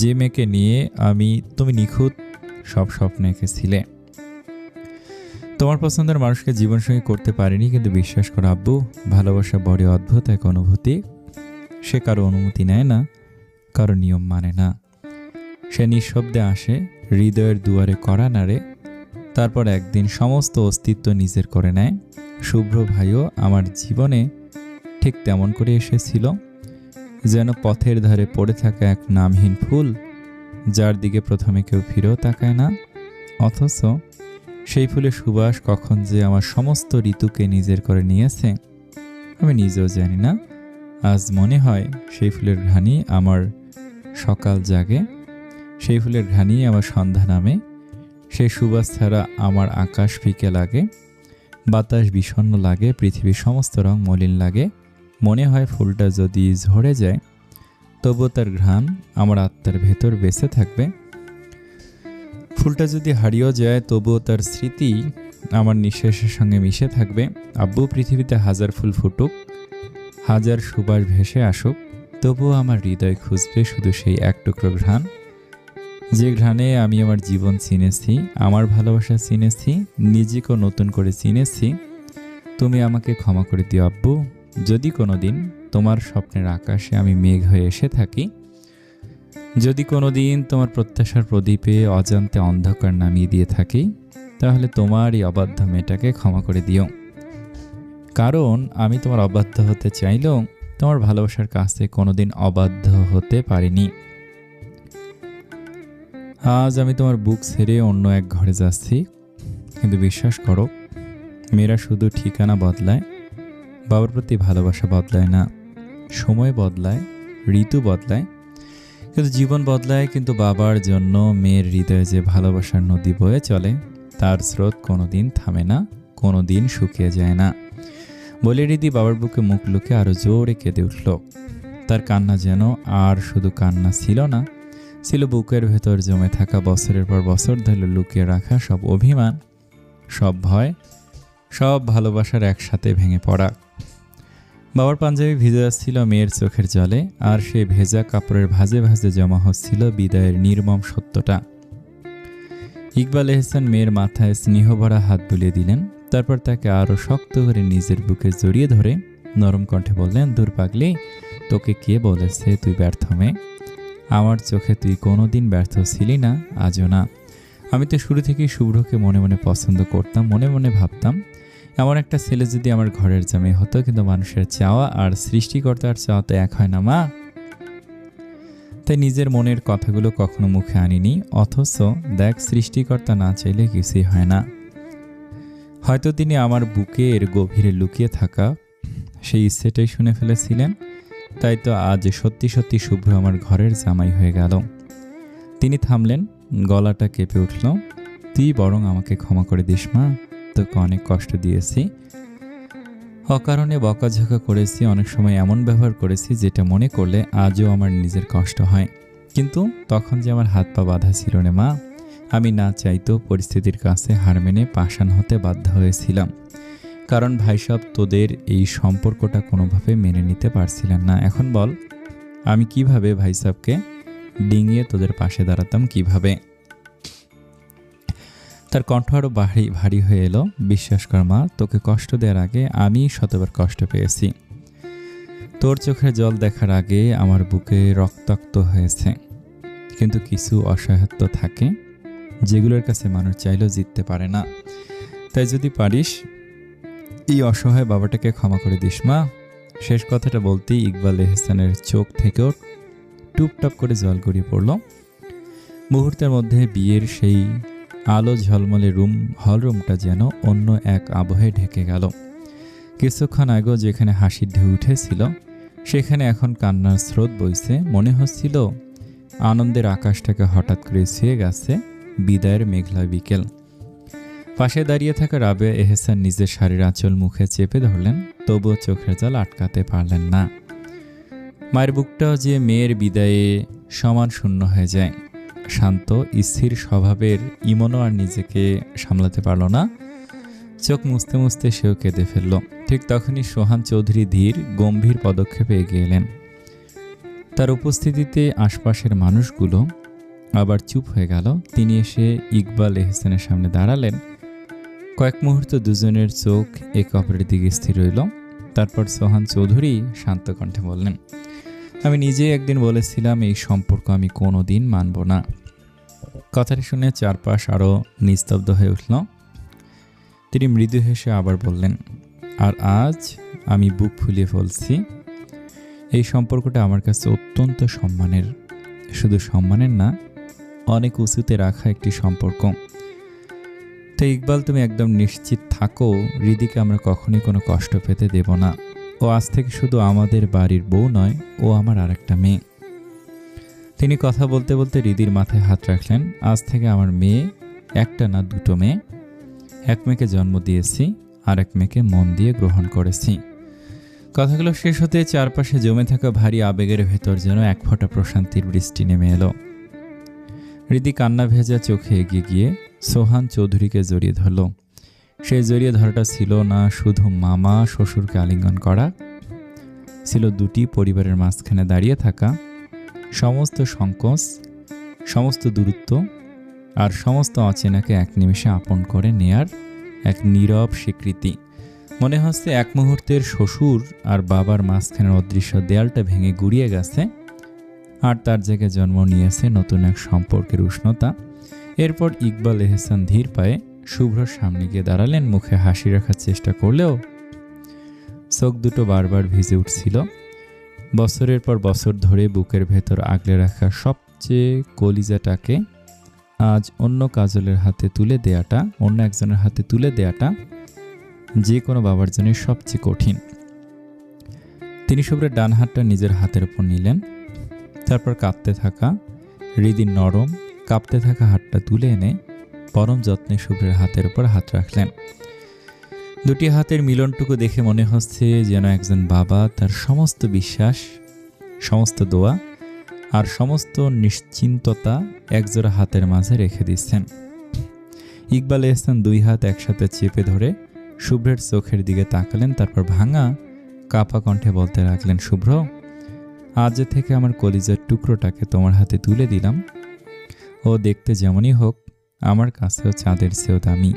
যে মেয়েকে নিয়ে তুমি নিখুঁত সব স্বপ্ন এঁকেছিলে। তোমার পছন্দের মানুষকে জীবনসঙ্গী করতে পারিনি, কিন্তু বিশ্বাস করো আব্বু, ভালোবাসা বড় অদ্ভুত এক অনুভূতি। সে কারো অনুমতি নেয় না, কারো নিয়ম মানে না। সে নিঃশব্দে আসে, হৃদয়ের দুয়ারে কড়া নাড়ে, তারপর একদিন সমস্ত অস্তিত্ব নিজের করে নেয়। শুভ্র ভাইও আমার জীবনে ঠিক তেমন করে এসেছিল, যেন পথের ধারে পড়ে থাকা এক নামহীন ফুল, যার দিকে প্রথমে কেউ ফিরেও তাকায় না, অথচ সেই ফুলের সুবাস কখন যে আমার সমস্ত ঋতুকে নিজের করে নিয়েছে আমি নিজেও জানি না। আজ মনে হয় সেই ফুলের ঘ্রাণই আমার সকাল জাগে, সেই ফুলের ঘ্রাণই আমার সন্ধ্যা নামে। সেই সুবাস ছাড়া আমার আকাশ ফিকে লাগে, বাতাস বিষণ্ণ লাগে, পৃথিবীর সমস্ত রং মলিন লাগে। মনে হয় ফুলটা যদি ঝরে যায় তবুও তার ঘ্রাণ আমার আত্মার ভেতর বেঁচে থাকবে। ফুলটা যদি হারিয়েও যায় তবুও তার স্মৃতি আমার নিঃশ্বাসের সঙ্গে মিশে থাকবে। আব্বু, পৃথিবীতে হাজার ফুল ফুটুক, হাজার সুবাস ভেসে আসুক, তবুও আমার হৃদয় খুঁজবে শুধু সেই এক টুকরো ঘ্রাণ, যে ঘ্রাণে আমি আমার জীবন চিনেছি, আমার ভালোবাসা চিনেছি, নিজেকেও নতুন করে চিনেছি। তুমি আমাকে ক্ষমা করে দিও আব্বু, যদি কোনো দিন তোমার স্বপ্নের আকাশে আমি মেঘ হয়ে এসে থাকি, যদি কোনো দিন তোমার প্রত্যাশার প্রদীপে অজান্তে অন্ধকার নামিয়ে দিয়ে থাকি, তাহলে তোমার এই অবাধ্য মেয়েটাকে ক্ষমা করে দিও। কারণ আমি তোমার অবাধ্য হতে চাইলেও তোমার ভালোবাসার কাছে কোনোদিন অবাধ্য হতে পারিনি। আজ আমি তোমার বুক ছেড়ে অন্য এক ঘরে যাচ্ছি, কিন্তু বিশ্বাস করো, মেয়েরা শুধু ঠিকানা বদলায়, বাবার প্রতি ভালোবাসা বদলায় না। সময় বদলায়, ঋতু বদলায়, কিন্তু জীবন বদলায়। কিন্তু বাবার জন্য মেয়ের হৃদয়ে যে ভালোবাসার নদী বয়ে চলে, তার স্রোত কোনোদিন থামে না, কোনোদিন শুকিয়ে যায় না। বলে রিদি বাবার বুকে মুখ লুকে আরো জোরে কেঁদে উঠল। তার কান্না যেন আর শুধু কান্না ছিল না, ছিল বুকের ভেতর জমে থাকা বছরের পর বছর ধরে লুকিয়ে রাখা সব অভিমান, সব ভয়, সব ভালোবাসার একসাথে ভেঙে পড়া। বাবার পাঞ্জাবি ভিজে যাচ্ছিল মেয়ের চোখের জলে, আর সে ভেজা কাপড়ের ভাজে ভাজে জমা হচ্ছিল বিদায়ের নির্মম সত্যটা। ইকবাল এহসান মেয়ের মাথায় স্নেহভরা হাত বুলিয়ে দিলেন, তারপর তাকে আরো শক্ত করে নিজের বুকে জড়িয়ে ধরে নরম কণ্ঠে বললেন, দূর পাগলি, তোকে কে বলেছে তুই ব্যর্থ মেয়ে? আমার চোখে তুই কোনোদিন ব্যর্থ ছিলি না, আজও না। আমি তো শুরু থেকেই শুভ্রকে মনে মনে পছন্দ করতাম, মনে মনে ভাবতাম এমন একটা ছেলে যদি আমার ঘরের জামাই হতো। কিন্তু মানুষের চাওয়া আর সৃষ্টিকর্তার চাওয়া তো এক হয় না মা। তাই নিজের মনের কথাগুলো কখনো মুখে আনিনি, অথচ দেখ, সৃষ্টিকর্তা না চাইলে কিছুই হয় না। হয়তো তিনি আমার বুকের গভীরে লুকিয়ে থাকা সেই ইচ্ছেটাই শুনে ফেলেছিলেন, তাই তো আজ সত্যি সত্যি শুভ্র আমার ঘরের জামাই হয়ে গেল। তিনি থামলেন, গলাটা কেঁপে উঠল, তুই বরং আমাকে ক্ষমা করে দিস মা, তোকে অনেক কষ্ট দিয়েছি, অকারণে বকাঝকা করেছি, অনেক সময় এমন ব্যবহার করেছি যেটা মনে করলে আজও আমার নিজের কষ্ট হয়। কিন্তু তখন যে আমার হাত পা বাঁধা ছিল না মা, আমি না চাইতেও পরিস্থিতির কাছে হার মেনে পাষাণ হতে বাধ্য হয়েছিলাম। কারণ ভাইসব তোদের এই সম্পর্কটা কোনোভাবে মেনে নিতে পারছিলেন না। এখন বল, আমি কিভাবে ভাইসাবকে ডিঙিয়ে তোদের পাশে দাঁড়াতাম কিভাবে? তার কণ্ঠ আরো ভারী হয়ে এলো। বিশ্বাস কর মা, তোকে কষ্ট দেওয়ার আগে আমি শতবার কষ্ট পেয়েছি। তোর চোখের জল দেখার আগে আমার বুকে রক্তাক্ত হয়েছে। কিন্তু কিছু অসহায়ত্ব থাকে যেগুলোর কাছে মানুষ চাইলেও জিততে পারে না। তাই যদি পারিস এই অসহায় বাবাটাকে ক্ষমা করে দিস মা। শেষ কথাটা বলতেই ইকবাল এহসানের চোখ থেকেও টুপটাপ করে জল গড়িয়ে পড়ল। মুহূর্তের মধ্যে বিয়ের সেই আলো ঝলমলে হলরুমটা যেন অন্য এক আবহে ঢেকে গেল। কিছুক্ষণ আগেও যেখানে হাসির ঢেউ উঠেছিল সেখানে এখন কান্নার স্রোত বইছে। মনে হচ্ছিল আনন্দের আকাশটাকে হঠাৎ করে ছুঁয়ে গেছে বিদায়ের মেঘলা বিকেল। পাশে দাঁড়িয়ে থাকা রাবেয়া এহসান নিজের শাড়ির আঁচল মুখে চেপে ধরলেন, তবুও চোখের জল আটকাতে পারলেন না। মায়ের বুকটাও যে মেয়ের বিদায়ে সমান শূন্য হয়ে যায়। শান্ত স্থির স্বভাবের ইমনও আর নিজেকে সামলাতে পারল না। চোখ মুছতে মুছতে সেও কেঁদে ফেলল। ঠিক তখনই সোহান চৌধুরী ধীর গম্ভীর পদক্ষেপে এগিয়ে এলেন। তার উপস্থিতিতে আশপাশের মানুষগুলো আবার চুপ হয়ে গেল। তিনি এসে ইকবাল এহসানের সামনে দাঁড়ালেন। কয়েক মুহূর্ত দুজনের চোখ একে অপরের দিকে স্থির রইল। তারপর সোহান চৌধুরী শান্ত কণ্ঠে বললেন, আমি নিজেই একদিন বলেছিলাম এই সম্পর্ক আমি কোনোদিন মানব না। কথাটি শুনে চারপাশ আরও নিস্তব্ধ হয়ে উঠল। তিনি মৃদু হেসে আবার বললেন, আর আজ আমি বুক ফুলিয়ে বলছি, এই সম্পর্কটা আমার কাছে অত্যন্ত সম্মানের। শুধু সম্মানের না, অনেক উঁচুতে রাখা একটি সম্পর্ক। তো ইকবাল, তুমি একদম নিশ্চিত থাকো, হৃদিকে আমরা কখনোই কোনো কষ্ট পেতে দেব না। ও আজ থেকে শুধু আমাদের বাড়ির বউ নয়, ও আমার আর একটা মেয়ে। তিনি কথা বলতে বলতে হৃদির মাথায় হাত রাখলেন। আজ থেকে আমার মেয়ে একটা না, দুটো মেয়ে। এক মেয়েকে জন্ম দিয়েছি, আর এক মেয়েকে মন দিয়ে গ্রহণ করেছি। কথাগুলো শেষ হতে চারপাশে জমে থাকা ভারী আবেগের ভেতর যেন এক ফোঁটা প্রশান্তির বৃষ্টি নেমে এলো। হৃদি কান্না ভেজা চোখে এগিয়ে গিয়ে সোহান চৌধুরীকে জড়িয়ে ধরল। সেই জড়িয়ে ধরাটা ছিল না শুধু মামা শ্বশুরকে আলিঙ্গন করা, ছিল দুটি পরিবারের মাঝখানে দাঁড়িয়ে থাকা সমস্ত সংকোচ, সমস্ত দূরত্ব আর সমস্ত অচেনাকে এক নিমেষে আপন করে নেয়ার এক নীরব স্বীকৃতি। মনে হচ্ছে এক মুহূর্তের শ্বশুর আর বাবার মাঝখানের অদৃশ্য দেয়ালটা ভেঙে গুড়িয়ে গেছে, আর তার জায়গায় জন্ম নিয়েছে নতুন এক সম্পর্কের উষ্ণতা। এরপর ইকবাল এহসান ধীর পায়ে শুভ্রর সামনে গিয়ে দাঁড়ালেন। মুখে হাসি রাখার চেষ্টা করলেও চোখ দুটো বারবার ভিজে উঠছিল। বছরের পর বছর ধরে বুকের ভেতর আগলে রাখা সবচেয়ে কলিজাটাকে আজ অন্য কাজলের হাতে তুলে দেয়াটা, অন্য একজনের হাতে তুলে দেয়াটা যে কোনো বাবার জন্য সবচেয়ে কঠিন। তিনি শুভ্রের ডান হাতটা নিজের হাতের উপর নিলেন। তারপর কাঁপতে থাকা হৃদির নরম কাঁপতে থাকা হাতটা তুলে এনে পরম যত্নে শুভ্রের হাতের উপর হাত রাখলেন। দুটি হাতের মিলনটুকু দেখে মনে হচ্ছে যেন একজন বাবা তার সমস্ত বিশ্বাস, সমস্ত দোয়া আর সমস্ত নিশ্চিন্ততা একজোড়া হাতের মাঝে রেখে দিচ্ছেন। ইকবাল এহসান দুই হাত একসাথে চেপে ধরে শুভ্রের চোখের দিকে তাকালেন। তারপর ভাঙা কাপা কণ্ঠে বলতে লাগলেন, শুভ্র, আজ থেকে আমার কলিজার টুকরোটাকে তোমার হাতে তুলে দিলাম। ও দেখতে যেমনই হোক, আমার কাছেও চাঁদের চেয়েও দামি।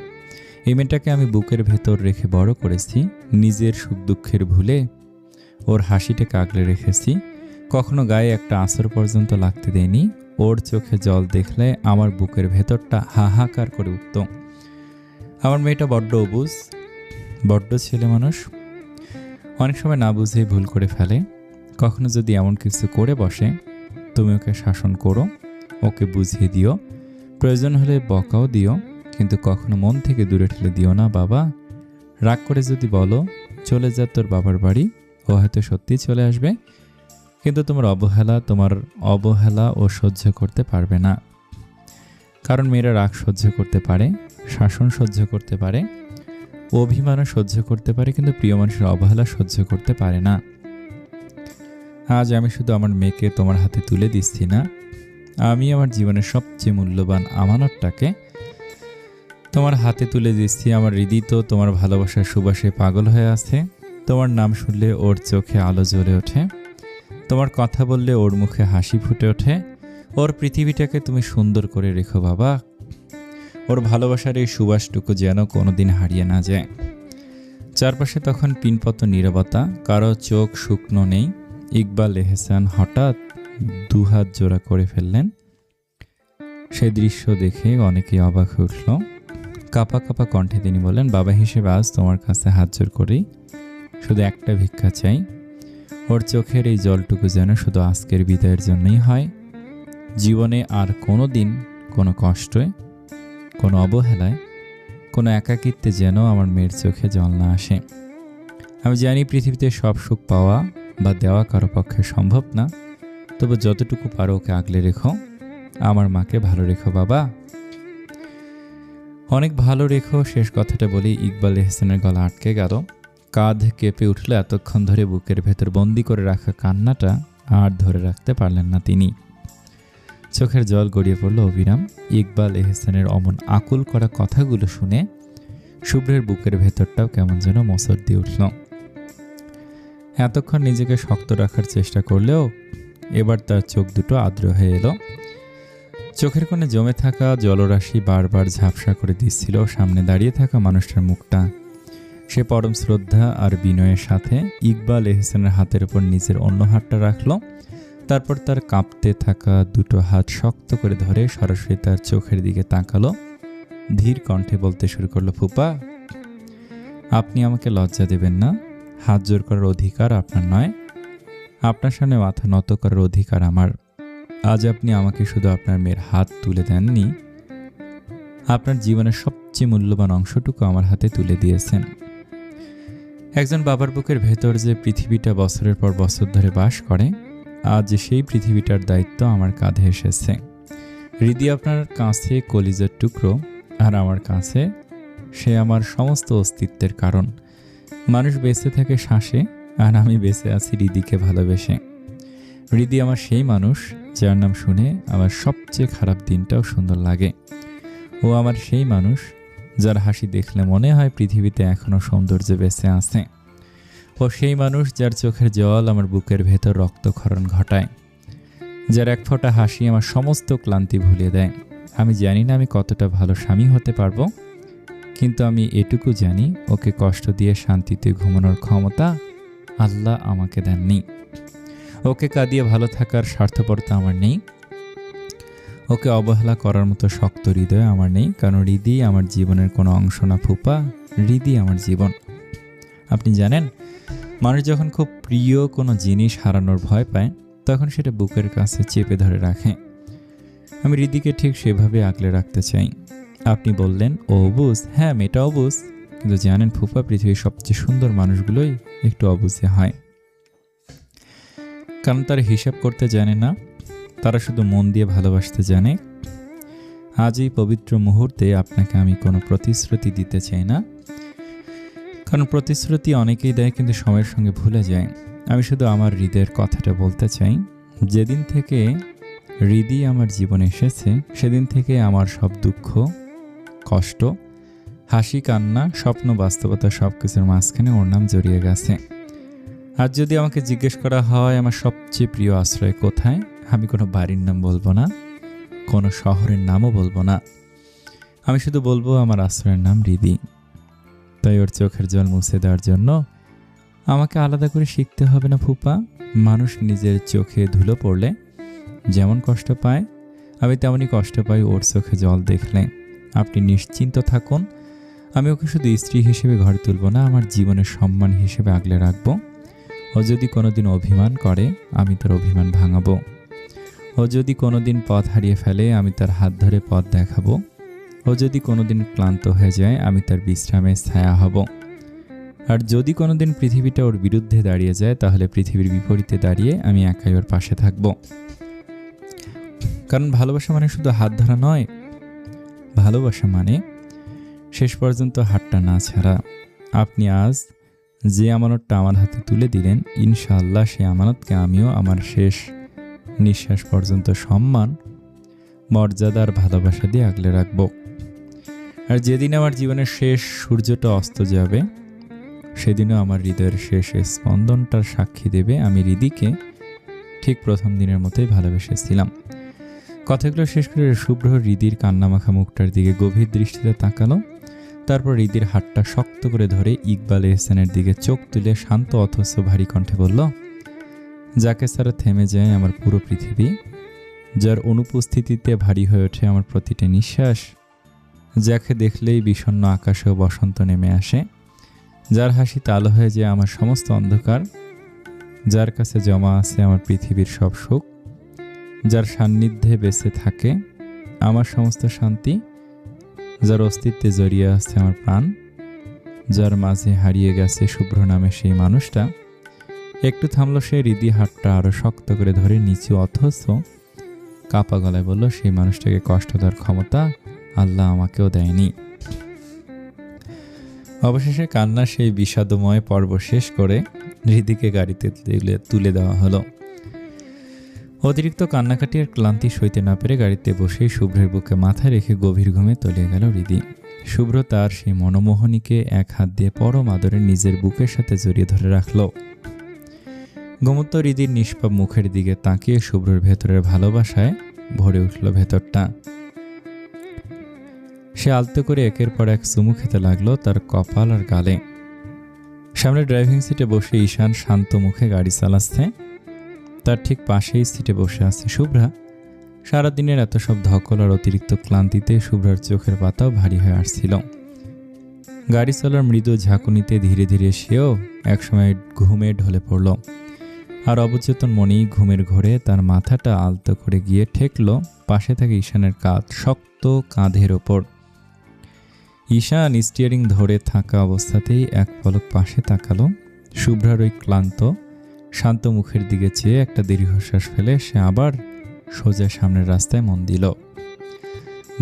এই মেয়েটাকে আমি বুকের ভেতর রেখে বড় করেছি, নিজের সুখ দুঃখের ভুলে ওর হাসিটাকে আগলে রেখেছি। কখনো গায়ে একটা আঁচড় পর্যন্ত লাগতে দেয়নি। ওর চোখে জল দেখলে আমার বুকের ভেতরটা হাহাকার করে উঠত। আমার মেয়েটা বড্ড অবুঝ, বড্ড ছেলে মানুষ, অনেক সময় না বুঝেই ভুল করে ফেলে। কখনো যদি এমন কিছু করে বসে, তুমি ওকে শাসন করো, ওকে বুঝিয়ে দিও, প্রয়োজন হলে বকাও দিও, কিন্তু কখনো মন থেকে দূরে ঠেলে দিও না। বাবা, রাগ করে যদি বলো চলে যা তোর বাবার বাড়ি, ও হয়তো সত্যি চলে আসবে, কিন্তু তোমার অবহেলা ও সহ্য করতে পারবে না। কারণ মেয়েরা রাগ সহ্য করতে পারে, শাসন সহ্য করতে পারে, অভিমানও সহ্য করতে পারে, কিন্তু প্রিয় মানুষের অবহেলা সহ্য করতে পারে না। আজ আমি শুধু আমার মেয়েকে তোমার হাতে তুলে দিচ্ছি না, আমি আমার জীবনের সবচেয়ে মূল্যবান আমানতটাকে তোমার হাতে তুলে দিচ্ছি। আমার হৃদি তো তোমার ভালোবাসার সুবাসে পাগল হয়ে আছে। তোমার নাম শুনলে ওর চোখে আলো জ্বলে ওঠে, তোমার কথা বললে ওর মুখে হাসি ফুটে ওঠে। ওর পৃথিবীটাকে তুমি সুন্দর করে রেখো বাবা, ওর ভালোবাসার এই সুবাসটুকু যেন কোনোদিন হারিয়ে না যায়। চারপাশে তখন পিনপত নীরবতা, কারো চোখ শুকনো নেই। ইকবাল এহসান হঠাৎ দুহাত জোড়া করে ফেললেন। সেই দৃশ্য দেখে অনেকেই অবাক হয়ে উঠল। কাপা কাপা কণ্ঠে তিনি বললেন, বাবা হিসেবে আজ তোমার কাছে হাত জোর করি, শুধু একটা ভিক্ষা চাই। ওর চোখের এই জলটুকু যেন শুধু আজকের বিদায়ের জন্যই হয়। জীবনে আর কোনো দিন কোনো কষ্টে, কোনো অবহেলায়, কোনো একাকিত্বে যেন আমার মেয়ের চোখে জল না আসে। আমি জানি পৃথিবীতে সব সুখ পাওয়া বা দেওয়া কারো পক্ষে সম্ভব না, তবু যতটুকু পারো ওকে আগলে রেখো। আমার মাকে ভালো রেখো বাবা, অনেক ভালো রেখো। শেষ কথাটা বলি ইকবাল এহসানের গলা আটকে গেল। কাঁধ কেঁপে উঠল। এতক্ষণ ধরে বুকের ভেতর বন্দি করে রাখা কান্নাটা আর ধরে রাখতে পারলেন না তিনি। চোখের জল গড়িয়ে পড়ল অবিরাম। ইকবাল এহসানের অমন আকুল করা কথাগুলো শুনে শুভ্রের বুকের ভেতরটাও কেমন যেন মোচড় দিয়ে উঠল। এতক্ষণ নিজেকে শক্ত রাখার চেষ্টা করলেও এবার তার চোখ দুটো আর্দ্র হয়ে এলো। চোখের কোণে জমে থাকা জলরাশি বারবার ঝাপসা করে দিচ্ছিল সামনে দাঁড়িয়ে থাকা মানুষটার মুখটা। সে পরম শ্রদ্ধা আর বিনয়ের সাথে ইকবাল এহসানের হাতের উপর নিজের অন্য হাতটা রাখল। তারপর তার কাঁপতে থাকা দুটো হাত শক্ত করে ধরে সরাসরি তার চোখের দিকে তাকালো, ধীর কণ্ঠে বলতে শুরু করলো, ফুপা, আপনি আমাকে লজ্জা দেবেন না। হাত জোর করার অধিকার আপনার নয়, আপনার সামনে মাথা নত করার অধিকার আমার। আজ আপনি আমাকে শুধু আপনার মেয়ের হাত তুলে দেননি, আপনার জীবনের সবচেয়ে মূল্যবান অংশটুকু আমার হাতে তুলে দিয়েছেন। একজন বাবার বুকের ভেতর যে পৃথিবীটা বছরের পর বছর ধরে বাস করে, আজ সেই পৃথিবীটার দায়িত্ব আমার কাঁধে এসেছে। হৃদি আপনার কাছে কলিজার টুকরো, আর আমার কাছে সে আমার সমস্ত অস্তিত্বের কারণ। মানুষ বেঁচে থাকে শ্বাসে, আর আমি বেঁচে আছি হৃদিকে ভালোবেসে। হৃদি আমার সেই মানুষ যার নাম শুনে আমার সবচেয়ে খারাপ দিনটাও সুন্দর লাগে। ও আমার সেই মানুষ যার হাসি দেখলে মনে হয় পৃথিবীতে এখনও সৌন্দর্য বেঁচে আছে। ও সেই মানুষ যার চোখের জল আমার বুকের ভেতর রক্তক্ষরণ ঘটায়, যার এক ফোঁটা হাসি আমার সমস্ত ক্লান্তি ভুলিয়ে দেয়। আমি জানি না আমি কতটা ভালো স্বামী হতে পারবো, কিন্তু আমি এটুকু জানি ওকে কষ্ট দিয়ে শান্তিতে ঘুমানোর ক্ষমতা আল্লাহ আমাকে দেননি। ওকে কাঁদিয়ে ভালো থাকার স্বার্থপরতা আমার নেই, ওকে অবহেলা করার মতো শক্ত হৃদয় আমার নেই, কারণ হৃদি আমার জীবনের কোনো অংশ না ফুপা, হৃদি আমার জীবন। আপনি জানেন, মানুষ যখন খুব প্রিয় কোনো জিনিস হারানোর ভয় পায়, তখন সেটা বুকের কাছে চেপে ধরে রাখে। আমি হৃদিকে ঠিক সেভাবে আগলে রাখতে চাই। আপনি বললেন ও অবুঝ, হ্যাঁ মেয়েটা অবুঝ, কিন্তু জানেন ফুপা, পৃথিবীর সবচেয়ে সুন্দর মানুষগুলোই একটু অবুঝে হয়, কারণ তারা হিসাব করতে জানে না, তারা শুধু মন দিয়ে ভালোবাসতে জানে। আজ এই পবিত্র মুহূর্তে আপনাকে আমি কোনো প্রতিশ্রুতি দিতে চাই না, কারণ প্রতিশ্রুতি অনেকেই দেয় কিন্তু সময়ের সঙ্গে ভুলে যায়। আমি শুধু আমার হৃদয়ের কথাটা বলতে চাই। যেদিন থেকে হৃদি আমার জীবনে এসেছে, সেদিন থেকে আমার সব দুঃখ, কষ্ট, হাসি, কান্না, স্বপ্ন, বাস্তবতা সব কিছুর মাঝখানে ওর নাম জড়িয়ে গেছে। আর যদি আমাকে জিজ্ঞেস করা হয় আমার সবচেয়ে প্রিয় আশ্রয় কোথায়, আমি কোনো বাড়ির নাম বলবো না, কোনো শহরের নামও বলবো না, আমি শুধু বলবো আমার আশ্রয়ের নাম হৃদি। তাই ওর চোখের জল মুছে দেওয়ার জন্য আমাকে আলাদা করে শিখতে হবে না ফুপা। মানুষ নিজের চোখে ধুলো পড়লে যেমন কষ্ট পায়, আমি তেমনই কষ্ট পাই ওর চোখে জল দেখলে। আপনি নিশ্চিন্ত থাকুন, আমি ওকে শুধু স্ত্রী হিসেবে ঘরে তুলব না, আমার জীবনের সম্মান হিসেবে আগলে রাখবো। ও যদি কোনোদিন অভিমান করে, আমি তার অভিমান ভাঙাবো। ও যদি কোনোদিন পথ হারিয়ে ফেলে, আমি তার হাত ধরে পথ দেখাবো। ও যদি কোনোদিন ক্লান্ত হয়ে যায়, আমি তার বিশ্রামের ছায়া হব। আর যদি কোনোদিন পৃথিবীটা ওর বিরুদ্ধে দাঁড়িয়ে যায়, তাহলে পৃথিবীর বিপরীতে দাঁড়িয়ে আমি একাই ওর পাশে থাকব। কারণ ভালোবাসা মানে শুধু হাত ধরা নয়, ভালোবাসা মানে শেষ পর্যন্ত হাতটা না ছাড়া। আপনি আজ যে আমানতটা আমার হাতে তুলে দিলেন, ইনশাআল্লাহ সেই আমানতকে আমিও আমার শেষ নিঃশ্বাস পর্যন্ত সম্মান, মর্যাদা আর ভালোবাসা দিয়ে আগলে রাখব। আর যেদিন আমার জীবনের শেষ সূর্যটা অস্ত যাবে, সেদিনও আমার হৃদয়ের শেষ স্পন্দনটার সাক্ষী দেবে আমি হৃদিকে ঠিক প্রথম দিনের মতোই ভালোবেসেছিলাম। কথাগুলো শেষ করে শুভ্র হৃদির কান্নামাখা মুখটার দিকে গভীর দৃষ্টিতে তাকালো। তারপর হৃদির হাতটা শক্ত করে ধরে ইকবাল এহসানের দিকে চোখ তুলে শান্ত অথচ ভারী কণ্ঠে বলল, যাকে ছাড়া থেমে যায় আমার পুরো পৃথিবী, যার অনুপস্থিতিতে ভারী হয়ে ওঠে আমার প্রতিটা নিঃশ্বাস, যাকে দেখলেই বিষণ্ণ আকাশেও বসন্ত নেমে আসে, যার হাসি তালো হয়ে যায় আমার সমস্ত অন্ধকার, যার কাছে জমা আছে আমার পৃথিবীর সব সুখ, যার সান্নিধ্যে বেঁচে থাকে আমার সমস্ত শান্তি, যার অস্তিত্বে জড়িয়ে আছে আমার প্রাণ, যার মাঝে হারিয়ে গেছে শুভ্র নামে সেই মানুষটা। একটু থামলো সে, হৃদি হাতটা আরো শক্ত করে ধরে নিচু অথচ কাপা গলায় বলল, সেই মানুষটাকে কষ্ট দেওয়ার ক্ষমতা আল্লাহ আমাকেও দেয়নি। অবশেষে কান্না সেই বিষাদময় পর্ব শেষ করে হৃদিকে গাড়িতে তুলে দেওয়া হলো। অতিরিক্ত কান্নাকাটি আর ক্লান্তি সইতে না পেরে গাড়িতে বসেই শুভ্রের বুকে মাথা রেখে গভীর ঘুমে তলিয়ে গেল হৃদি। শুভ্র তার সেই মনোমোহনীকে এক হাত দিয়ে পরম আদরে নিজের বুকের সাথে জড়িয়ে ধরে রাখল। ঘুমন্ত হৃদির নিষ্পাপ মুখের দিকে তাকিয়ে শুভ্রের ভেতরের ভালোবাসায় ভরে উঠল ভেতরটা। সে আলতো করে একের পর এক চুমু খেতে লাগলো তার কপাল আর গালে। সামনে ড্রাইভিং সিটে বসে ঈশান শান্ত মুখে গাড়ি চালাচ্ছে। তার ঠিক পাশেই সিটে বসে আছে শুভ্রা। সারাদিনের এত সব ধকল আর অতিরিক্ত ক্লান্তিতে শুভ্রার চোখের পাতাও ভারী হয়ে আসছিল। গাড়ি চলার মৃদু ঝাঁকুনিতে ধীরে ধীরে সেও একসময় ঘুমে ঢলে পড়ল। আর অবচেতন মনেই ঘুমের ঘোরে তার মাথাটা আলতো করে গিয়ে ঠেকল পাশে থাকা ঈশানের শক্ত কাঁধের ওপর। ঈশান স্টিয়ারিং ধরে থাকা অবস্থাতেই এক পলক পাশে তাকালো। শুভ্রার ওই ক্লান্ত শান্ত মুখের দিকে চেয়ে একটা দীর্ঘশ্বাস ফেলে সে আবার সোজা সামনের রাস্তায় মন দিল।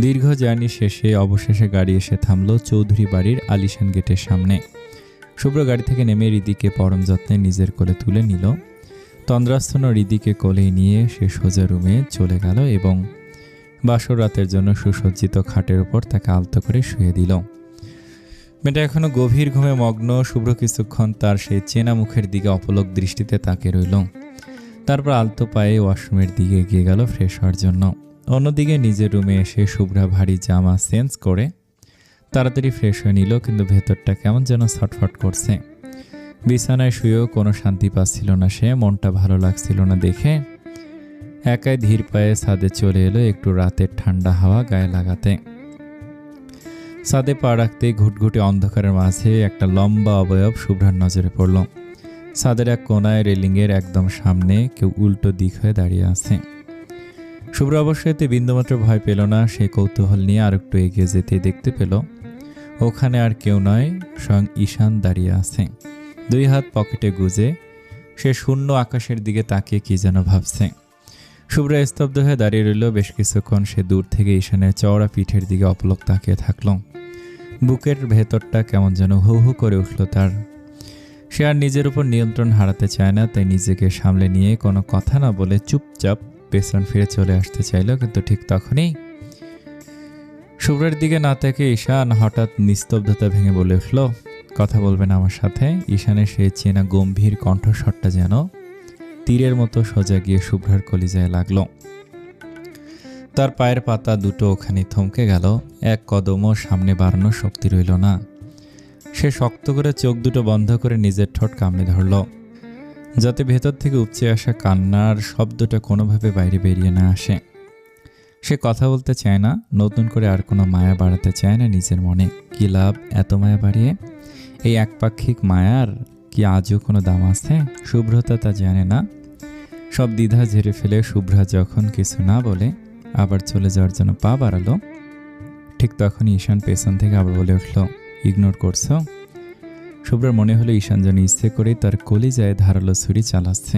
দীর্ঘ জার্নি শেষে অবশেষে গাড়ি এসে থামলো চৌধুরী বাড়ির আলিশান গেটের সামনে। শুভ্র গাড়ি থেকে নেমে রিদিকে পরম যত্নে নিজের কোলে তুলে নিল। তন্দ্রাস্তন রিদিকে কোলে নিয়ে সে সোজা রুমে চলে গেল এবং বাসর রাতের জন্য সুসজ্জিত খাটের ওপর তাকে আলতো করে শুয়ে দিল। মেয়েটা এখনো গভীর ঘুমে মগ্ন। শুভ্র কিছুক্ষণ তার সেই চেনা মুখের দিকে অপলক দৃষ্টিতে তাকিয়ে রইল। তারপর আলতো পায়ে ওয়াশরুমের দিকে এগিয়ে গেল ফ্রেশ হওয়ার জন্য। অন্যদিকে নিজের রুমে এসে শুভ্রা ভারী জামা চেঞ্জ করে তাড়াতাড়ি ফ্রেশ হয়ে নিল, কিন্তু ভেতরটা কেমন যেন ছটফট করছে। বিছানায় শুয়েও কোনো শান্তি পাচ্ছিল না সে। মনটা ভালো লাগছিল না দেখে একাই ধীর পায়ে ছাদে চলে এলো একটু রাতের ঠান্ডা হাওয়া গায়ে লাগাতে। ছাদে পা রাখতে ঘুটঘুটে অন্ধকারের মাঝে একটা লম্বা অবয়ব শুভ্রার নজরে পড়ল। ছাদের এক কোনায় রেলিংয়ের একদম সামনে কেউ উল্টো দিক হয়ে দাঁড়িয়ে আছে। শুভ্র অবশ্য এতে বিন্দুমাত্র ভয় পেল না। সে কৌতূহল নিয়ে আর একটু এগিয়ে যেতে দেখতে পেল ওখানে আর কেউ নয়, স্বয়ং ঈশান দাঁড়িয়ে আছে। দুই হাত পকেটে গুজে সে শূন্য আকাশের দিকে তাকিয়ে কি যেন ভাবছে। শুভ্র স্তব্ধ হয়ে দাঁড়িয়ে রইল। বেশ কিছুক্ষণ সে দূর থেকে ঈশানের চওড়া পিঠের দিকে অপলক তাকিয়ে থাকল। বুকের ভেতরটা কেমন যেন হু হু করে উঠল তার। সে আর নিজের উপর নিয়ন্ত্রণ হারাতে চায় না, তাই নিজেকে সামলে নিয়ে কোনো কথা না বলে চুপচাপ পেছন ফিরে চলে আসতে চাইল। কিন্তু ঠিক তখনই শুভ্রের দিকে না তাকে ঈশান হঠাৎ নিস্তব্ধতা ভেঙে বলে উঠল, কথা বলবেন আমার সাথে? ঈশানের সেই চেনা গম্ভীর কণ্ঠস্বরটা যেন তীরের মতো সোজা গিয়ে শুভ্রার কলিজায় লাগলো। তার পায়ের পাতা দুটো ওখানে থমকে গেল। এক কদমও সামনে বাড়ানোর শক্তি রইল না। সে শক্ত করে চোখ দুটো বন্ধ করে নিজের ঠোঁট কামড়ে ধরল, যাতে ভেতর থেকে উপচে আসা কান্নার শব্দটা কোনোভাবে বাইরে বেরিয়ে না আসে। সে কথা বলতে চায় না, নতুন করে আর কোনো মায়া বাড়াতে চায় না নিজের মনে। কি লাভ এত মায়া বাড়িয়ে? এই একপাক্ষিক মায়ার কি আজও কোনো দাম আছে? শুভ্রতা তা জানে না। সব দ্বিধা ঝেড়ে ফেলে শুভ্রা যখন কিছু না বলে আবার চলে যাওয়ার জন্য পা বাড়ালো, ঠিক তখনই ঈশান পেছন থেকে আবার বলে উঠল, ইগনোর করছো? শুভ্রার মনে হলো ঈশান যেন ইচ্ছে করেই তার কলিজায় ধারালো ছুরি চালাচ্ছে।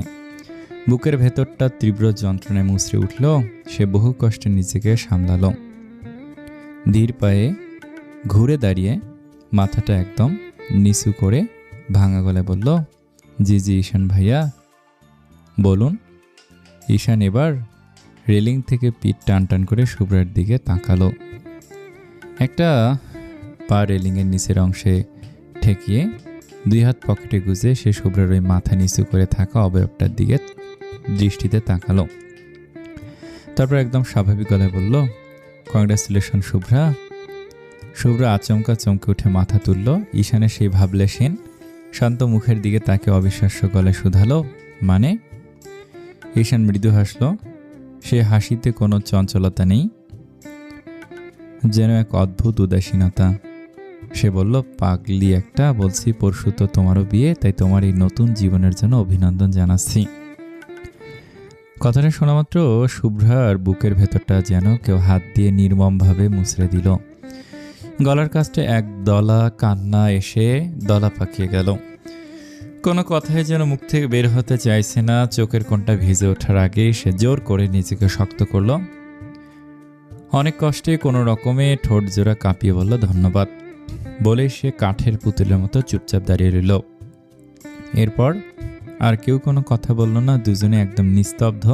বুকের ভেতরটা তীব্র যন্ত্রণায় মুচড়ে উঠল। সে বহু কষ্টে নিজেকে সামলালো। ধীর পায়ে ঘুরে দাঁড়িয়ে মাথাটা একদম নিচু করে ভাঙা গলায় বলল, জি জি ঈশান ভাইয়া বলুন। ঈশান এবার রেলিং থেকে পিঠ টান টান করে শুভ্রার দিকে তাকালো। একটা পা রেলিংয়ের নিচের অংশে ঠেকিয়ে দুই হাত পকেটে গুজে সে শুভ্রার ওই মাথা নিচু করে থাকা অবয়বটার দিকে দৃষ্টিতে তাকালো। তারপর একদম স্বাভাবিক গলায় বলল, কংগ্রাচুলেশন শুভ্রা। শুভ্রা আচমকা চমকে উঠে মাথা তুলল। ঈশানের সেই ভাবলেশীন শান্ত মুখের দিকে তাকে অবিশ্বাস্য গলায় শুধালো, মানে? ঈশান মৃদু হাসল। সে হাসিতে কোনো চঞ্চলতা নেই, যেন এক অদ্ভুত উদাসীনতা। সে বলল, পাগলি একটা, বলছি পরশু তো তোমারও বিয়ে, তাই তোমার এই নতুন জীবনের জন্য অভিনন্দন জানাচ্ছি। কথাটা শোনা মাত্র শুভ্রার বুকের ভেতরটা যেন কেউ হাত দিয়ে নির্মমভাবে মুছড়ে দিল। গলার কাছটা এক দলা কান্না এসে দলা পাকিয়ে গেল। কোনো কথাই যেন মুখ থেকে বের হতে চাইছে না। চোখের কোণটা ভিজে ওঠার আগেই সে জোর করে নিজেকে শক্ত করল। অনেক কষ্টে কোনো রকমে ঠোঁট জোড়া কাঁপিয়ে বলল, ধন্যবাদ বলে সে কাঠের পুতুলের মতো চুপচাপ দাঁড়িয়ে রইল। এরপর আর কেউ কোনো কথা বলল না। দুজনে একদম নিস্তব্ধ।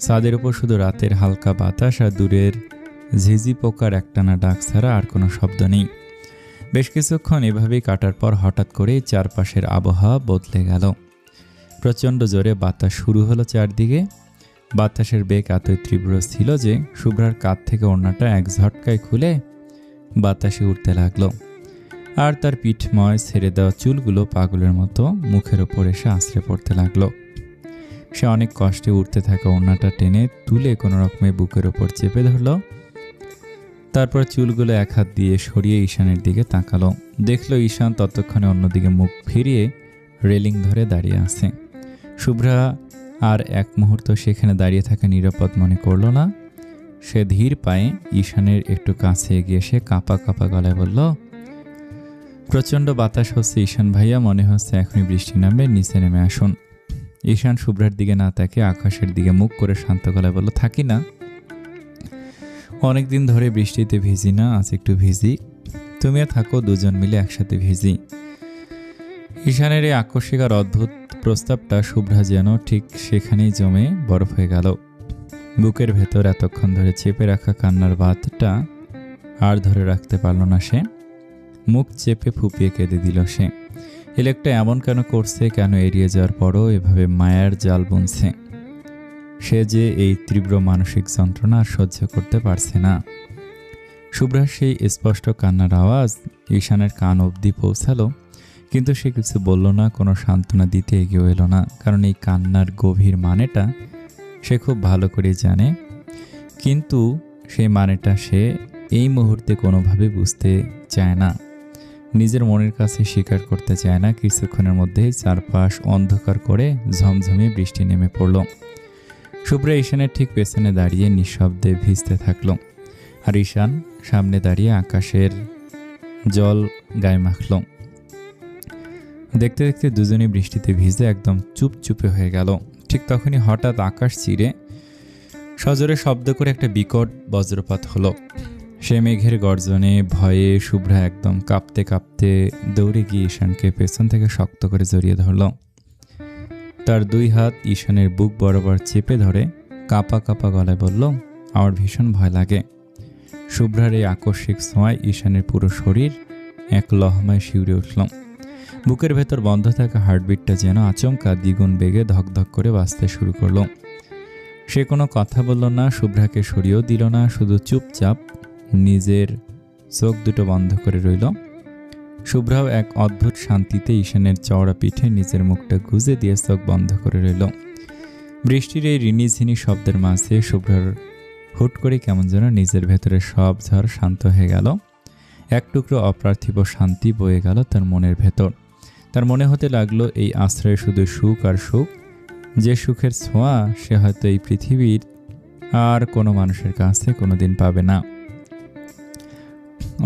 ছাদের উপর শুধু রাতের হালকা বাতাস আর দূরের ঝিঝি পোকার একটানা ডাক ছাড়া আর কোনো শব্দ নেই। বেশ কিছুক্ষণ এভাবেই কাটার পর হঠাৎ করেই চারপাশের আবহাওয়া বদলে গেল। প্রচণ্ড জোরে বাতাস শুরু হলো চারদিকে। বাতাসের বেগ এতই তীব্র ছিল যে শুভ্রার কাঁধ থেকে ওড়নাটা এক ঝটকায় খুলে বাতাসে উঠতে লাগলো। আর তার পিঠময় ছেড়ে দেওয়া চুলগুলো পাগলের মতো মুখের ওপর এসে আছড়ে পড়তে লাগলো। সে অনেক কষ্টে উঠতে থাকা ওড়নাটা টেনে তুলে কোনো রকমে বুকের ওপর চেপে ধরল। তারপর চুলগুলো এক হাত দিয়ে সরিয়ে ঈশানের দিকে তাকালো। দেখলো ঈশান ততক্ষণে অন্যদিকে মুখ ফিরিয়ে রেলিং ধরে দাঁড়িয়ে আছে। শুভ্রা আর এক মুহূর্ত সেখানে দাঁড়িয়ে থাকা নিরাপদ মনে করল না। সে ধীর পায়ে ঈশানের একটু কাছে এগিয়ে এসে কাঁপা কাঁপা গলায় বলল, প্রচণ্ড বাতাস হচ্ছে ঈশান ভাইয়া, মনে হচ্ছে এখনই বৃষ্টি নামবে, নিচে নেমে আসুন। ঈশান শুভ্রার দিকে না তাকিয়ে আকাশের দিকে মুখ করে শান্ত গলায় বলল, থাকি না, অনেকদিন ধরে বৃষ্টিতে ভিজি না, আজ একটু ভিজি, তুমিও থাকো, দুজন মিলে একসাথে ভিজি। ঈশানের এই আকস্মিক আর অদ্ভুত প্রস্তাবটা শুভ্রা যেন ঠিক সেখানেই জমে বরফ হয়ে গেল। বুকের ভেতর এতক্ষণ ধরে চেপে রাখা কান্নার বাঁধটা আর ধরে রাখতে পারল না সে। মুখ চেপে ফুপিয়ে কেঁদে দিল সে। এই লোকটা এমন কেন করছে, কেন এড়িয়ে যাওয়ার পরও এভাবে মায়ার জাল বুনছে? সে যে এই তীব্র মানসিক যন্ত্রণা আর সহ্য করতে পারছে না। শুভ্রার সেই স্পষ্ট কান্নার আওয়াজ ঈশানের কান অবধি পৌঁছালো, কিন্তু সে কিছু বলল না, কোনো সান্ত্বনা দিতে এগিয়ে এলো না, কারণ এই কান্নার গভীর মানেটা সে খুব ভালো করে জানে। কিন্তু সেই মানেটা সে এই মুহূর্তে কোনোভাবে বুঝতে চায় না, নিজের মনের কাছে স্বীকার করতে চায় না। কিছুক্ষণের মধ্যেই চারপাশ অন্ধকার করে ঝমঝমে বৃষ্টি নেমে পড়ল। শুভ্রা ঈশানের ঠিক পেছনে দাঁড়িয়ে নিঃশব্দে ভিজতে থাকলো, আর ঈশান সামনে দাঁড়িয়ে আকাশের জল গায়ে মাখল। দেখতে দেখতে দুজনেই বৃষ্টিতে ভিজে একদম চুপচুপে হয়ে গেল। ঠিক তখনই হঠাৎ আকাশ চিরে সজোরে শব্দ করে একটা বিকট বজ্রপাত হলো। সে মেঘের গর্জনে ভয়ে শুভ্রা একদম কাঁপতে কাঁপতে দৌড়ে গিয়ে ঈশানকে পেছন থেকে শক্ত করে জড়িয়ে ধরল। তার দুই হাত ঈশানের বুক বরাবর চেপে ধরে কাঁপা কাঁপা গলায় বলল, আমার ভীষণ ভয় লাগে। শুভ্রার এই আকস্মিক ছোঁয়ায় ঈশানের পুরো শরীর এক লহমায় শিউরে উঠল। বুকের ভেতর বন্ধ থাকা হার্টবিটটা যেন আচমকা দ্বিগুণ বেগে ধকধক করে বাজতে শুরু করলো। সে কোনো কথা বলল না, শুভ্রাকে সরিয়েও দিল না, শুধু চুপচাপ নিজের চোখ দুটো বন্ধ করে রইল। শুভ্রাও এক অদ্ভুত শান্তিতে ঈশানের চওড়া পিঠে নিজের মুখটা গুজে দিয়ে চোখ বন্ধ করে রইল। বৃষ্টির এই রিনিঝিনি শব্দের মাঝে শুভ্রার হুট করে কেমন যেন নিজের ভেতরে সব ঝড় শান্ত হয়ে গেল। এক টুকরো অপার্থিব শান্তি বয়ে গেল তার মনের ভেতর। তার মনে হতে লাগলো এই আশ্রয়ে শুধু সুখ আর সুখ, যে সুখের ছোঁয়া সে হয়তো এই পৃথিবীর আর কোনো মানুষের কাছে কোনোদিন পাবে না।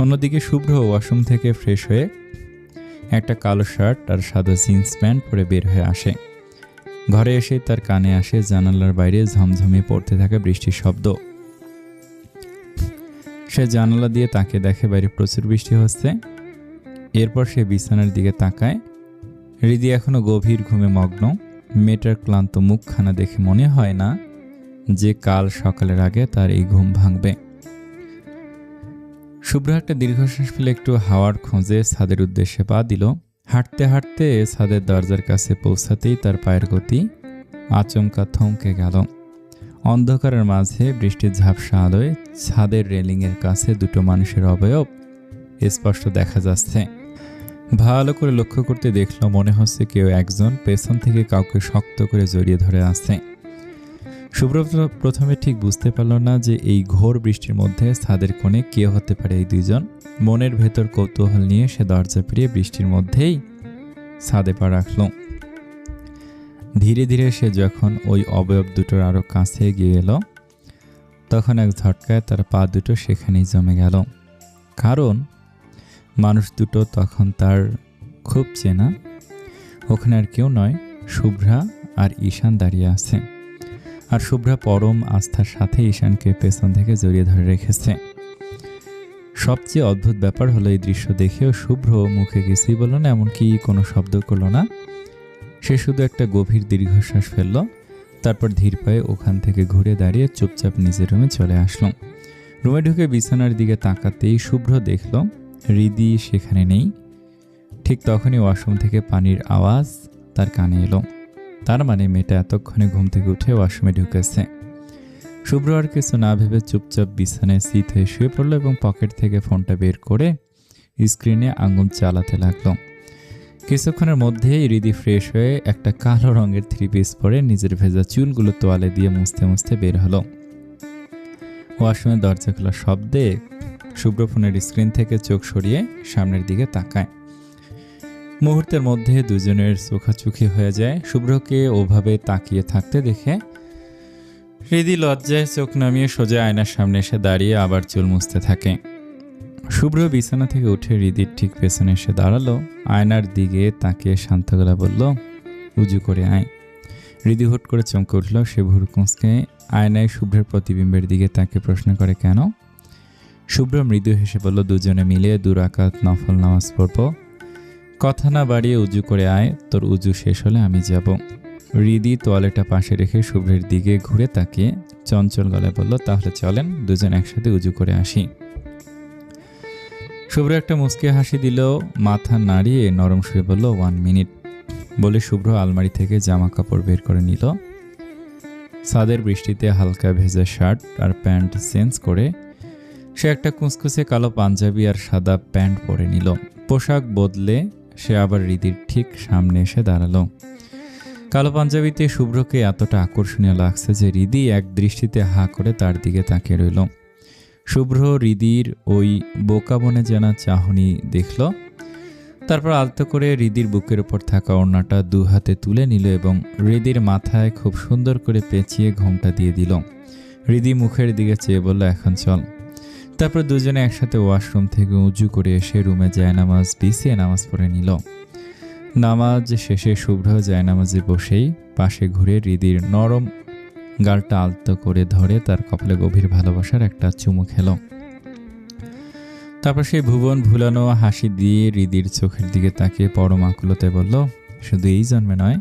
অন্যদিকে শুভ্র ওয়াশরুম থেকে ফ্রেশ হয়ে একটা কালো শার্ট আর সাদা জিন্স প্যান্ট পরে বের হয়ে আসে। ঘরে এসে তার কানে আসে জানালার বাইরে ঝমঝমে পড়তে থাকা বৃষ্টির শব্দ। সে জানালা দিয়ে তাকে দেখে বাইরে প্রচুর বৃষ্টি হচ্ছে। এরপর সে বিছানার দিকে তাকায়। হৃদি এখনো গভীর ঘুমে মগ্ন। মেয়েটার ক্লান্ত মুখখানা দেখে মনে হয় না যে কাল সকালের আগে তার এই ঘুম ভাঙবে। শুভ্র একটা দীর্ঘশ্বাস ফেলে একটু হাওয়ার খোঁজে ছাদের উদ্দেশ্যে পা দিল। হাঁটতে হাঁটতে ছাদের দরজার কাছে পৌঁছাতেই তার পায়ের গতি আচমকা থমকে গেল। অন্ধকারের মাঝে বৃষ্টির ঝাপসা আলোয় ছাদের রেলিংয়ের কাছে দুটো মানুষের অবয়ব স্পষ্ট দেখা যাচ্ছে। ভালো করে লক্ষ্য করতে দেখল মনে হচ্ছে কেউ একজন পেছন থেকে কাউকে শক্ত করে জড়িয়ে ধরে আছে। শুভ্র প্রথমে ঠিক বুঝতে পারল না যে এই ঘোর বৃষ্টির মধ্যে ছাদের কোণে কে হতে পারে এই দুইজন। মনের ভেতর কৌতূহল নিয়ে সে দরজা পেরিয়ে বৃষ্টির মধ্যেই ছাদে পা রাখল। ধীরে ধীরে সে যখন ওই অবয়ব দুটোর আরো কাছে গিয়ে এলো, তখন এক ঝটকায় তার পা দুটো সেখানেই জমে গেল। কারণ মানুষ দুটো তখন তার খুব চেনা। ওখানে আর কেউ নয়, শুভ্রা আর ঈশান দাঁড়িয়ে আছে। আর শুভ্রা পরম আস্থার সাথে ঈশানকে পেছন থেকে জড়িয়ে ধরে রেখেছে। সবচেয়ে অদ্ভুত ব্যাপার হলো এই দৃশ্য দেখেও শুভ্র মুখে কিছুই বলল না, এমনকি কোনো শব্দ করলো না। সে শুধু একটা গভীর দীর্ঘশ্বাস ফেলল, তারপর ধীর পায়ে ওখান থেকে ঘুরে দাঁড়িয়ে চুপচাপ নিজের রুমে চলে আসলো। রুমে ঢুকে বিছানার দিকে তাকাতেই শুভ্র দেখল হৃদি সেখানে নেই। ঠিক তখনই ওয়াশরুম থেকে পানির আওয়াজ তার কানে এলো। তার মানে মেয়েটা এতক্ষণে ঘুম থেকে উঠে ওয়াশরুমে ঢুকেছে। শুভ্র আর কিছু না ভেবে চুপচাপ বিছানায় শীত হয়ে শুয়ে পড়ল এবং পকেট থেকে ফোনটা বের করে স্ক্রিনে আঙুল চালাতে লাগলো। কিছুক্ষণের মধ্যেই হৃদি ফ্রেশ হয়ে একটা কালো রঙের 3 পিস পরে নিজের ভেজা চুলগুলো তোয়ালে দিয়ে মুছতে মুছতে বের হলো। ওয়াশরুমের দরজা খোলার শব্দে শুভ্র ফোনের স্ক্রিন থেকে চোখ সরিয়ে সামনের দিকে তাকায়। মুহূর্তের মধ্যে দুজনের চোখাচোখি হয়ে যায়। শুভ্রকে ওভাবে তাকিয়ে থাকতে দেখে হৃদি লজ্জায় চোখ নামিয়ে সোজা আয়নার সামনে এসে দাঁড়িয়ে আবার চুল মুছতে থাকে। শুভ্র বিছানা থেকে উঠে হৃদির ঠিক পেছনে এসে দাঁড়ালো। আয়নার দিকে তাকিয়ে শান্ত গলা বলল, উজু করে আয়। হৃদি হুট করে চমকে উঠল। সে ভুরু কুঁচকে আয়নায় শুভ্রের প্রতিবিম্বের দিকে তাকে প্রশ্ন করে, কেন? শুভ্র মৃদু হেসে বলল, দুজনে মিলে 2 রাকাত নফল নামাজ পড়ব। কথা না বাড়িয়ে উজু করে আয়, তোর উজু শেষ হলে আমি যাব। হৃদি তোয়ালেটা পাশে রেখে শুভ্রের দিকে ঘুরে তাকিয়ে চঞ্চল গলায় বলল, তাহলে চলেন দুজন একসাথে উজু করে আসি। শুভ্র একটা মুচকি হাসি দিল, মাথা নাড়িয়ে নরম সুরে বলল, 1 মিনিট। বলে শুভ্র আলমারি থেকে জামা কাপড় বের করে নিল। ছাদের বৃষ্টিতে হালকা ভেজা শার্ট আর প্যান্ট চেঞ্জ করে সে একটা কুচকুচে কালো পাঞ্জাবি আর সাদা প্যান্ট পরে নিল। পোশাক বদলে সে আবার হৃদির ঠিক সামনে এসে দাঁড়ালো। কালো পাঞ্জাবিতে শুভ্রকে এতটা আকর্ষণীয় লাগছে যে হৃদি এক দৃষ্টিতে হা করে তার দিকে তাকিয়ে রইল। শুভ্র হৃদির ওই বোকা বনে জানা চাহনি দেখল। তারপর আলতো করে হৃদির বুকের উপর থাকা ওড়নাটা 2 হাতে তুলে নিল এবং হৃদির মাথায় খুব সুন্দর করে পেঁচিয়ে ঘোমটা দিয়ে দিল। হৃদি মুখের দিকে চেয়ে বলল, এখন চল। তারপর দুজনে একসাথে ওয়াশরুম থেকে উজু করে এসে রুমে জায়নামাজ বিছিয়ে নামাজ পড়ে নিল। নামাজ শেষে শুভ্র জায়নামাজে বসেই পাশে ঘুরে হৃদির নরম গালটা আলতো করে ধরে তার কপালে গভীর ভালোবাসার একটা চুমু খেল। তারপর সেই ভুবন ভুলানো হাসি দিয়ে হৃদির চোখের দিকে তাকিয়ে পরম আকুলতায় বলল, শুধু এই জন্মে নয়,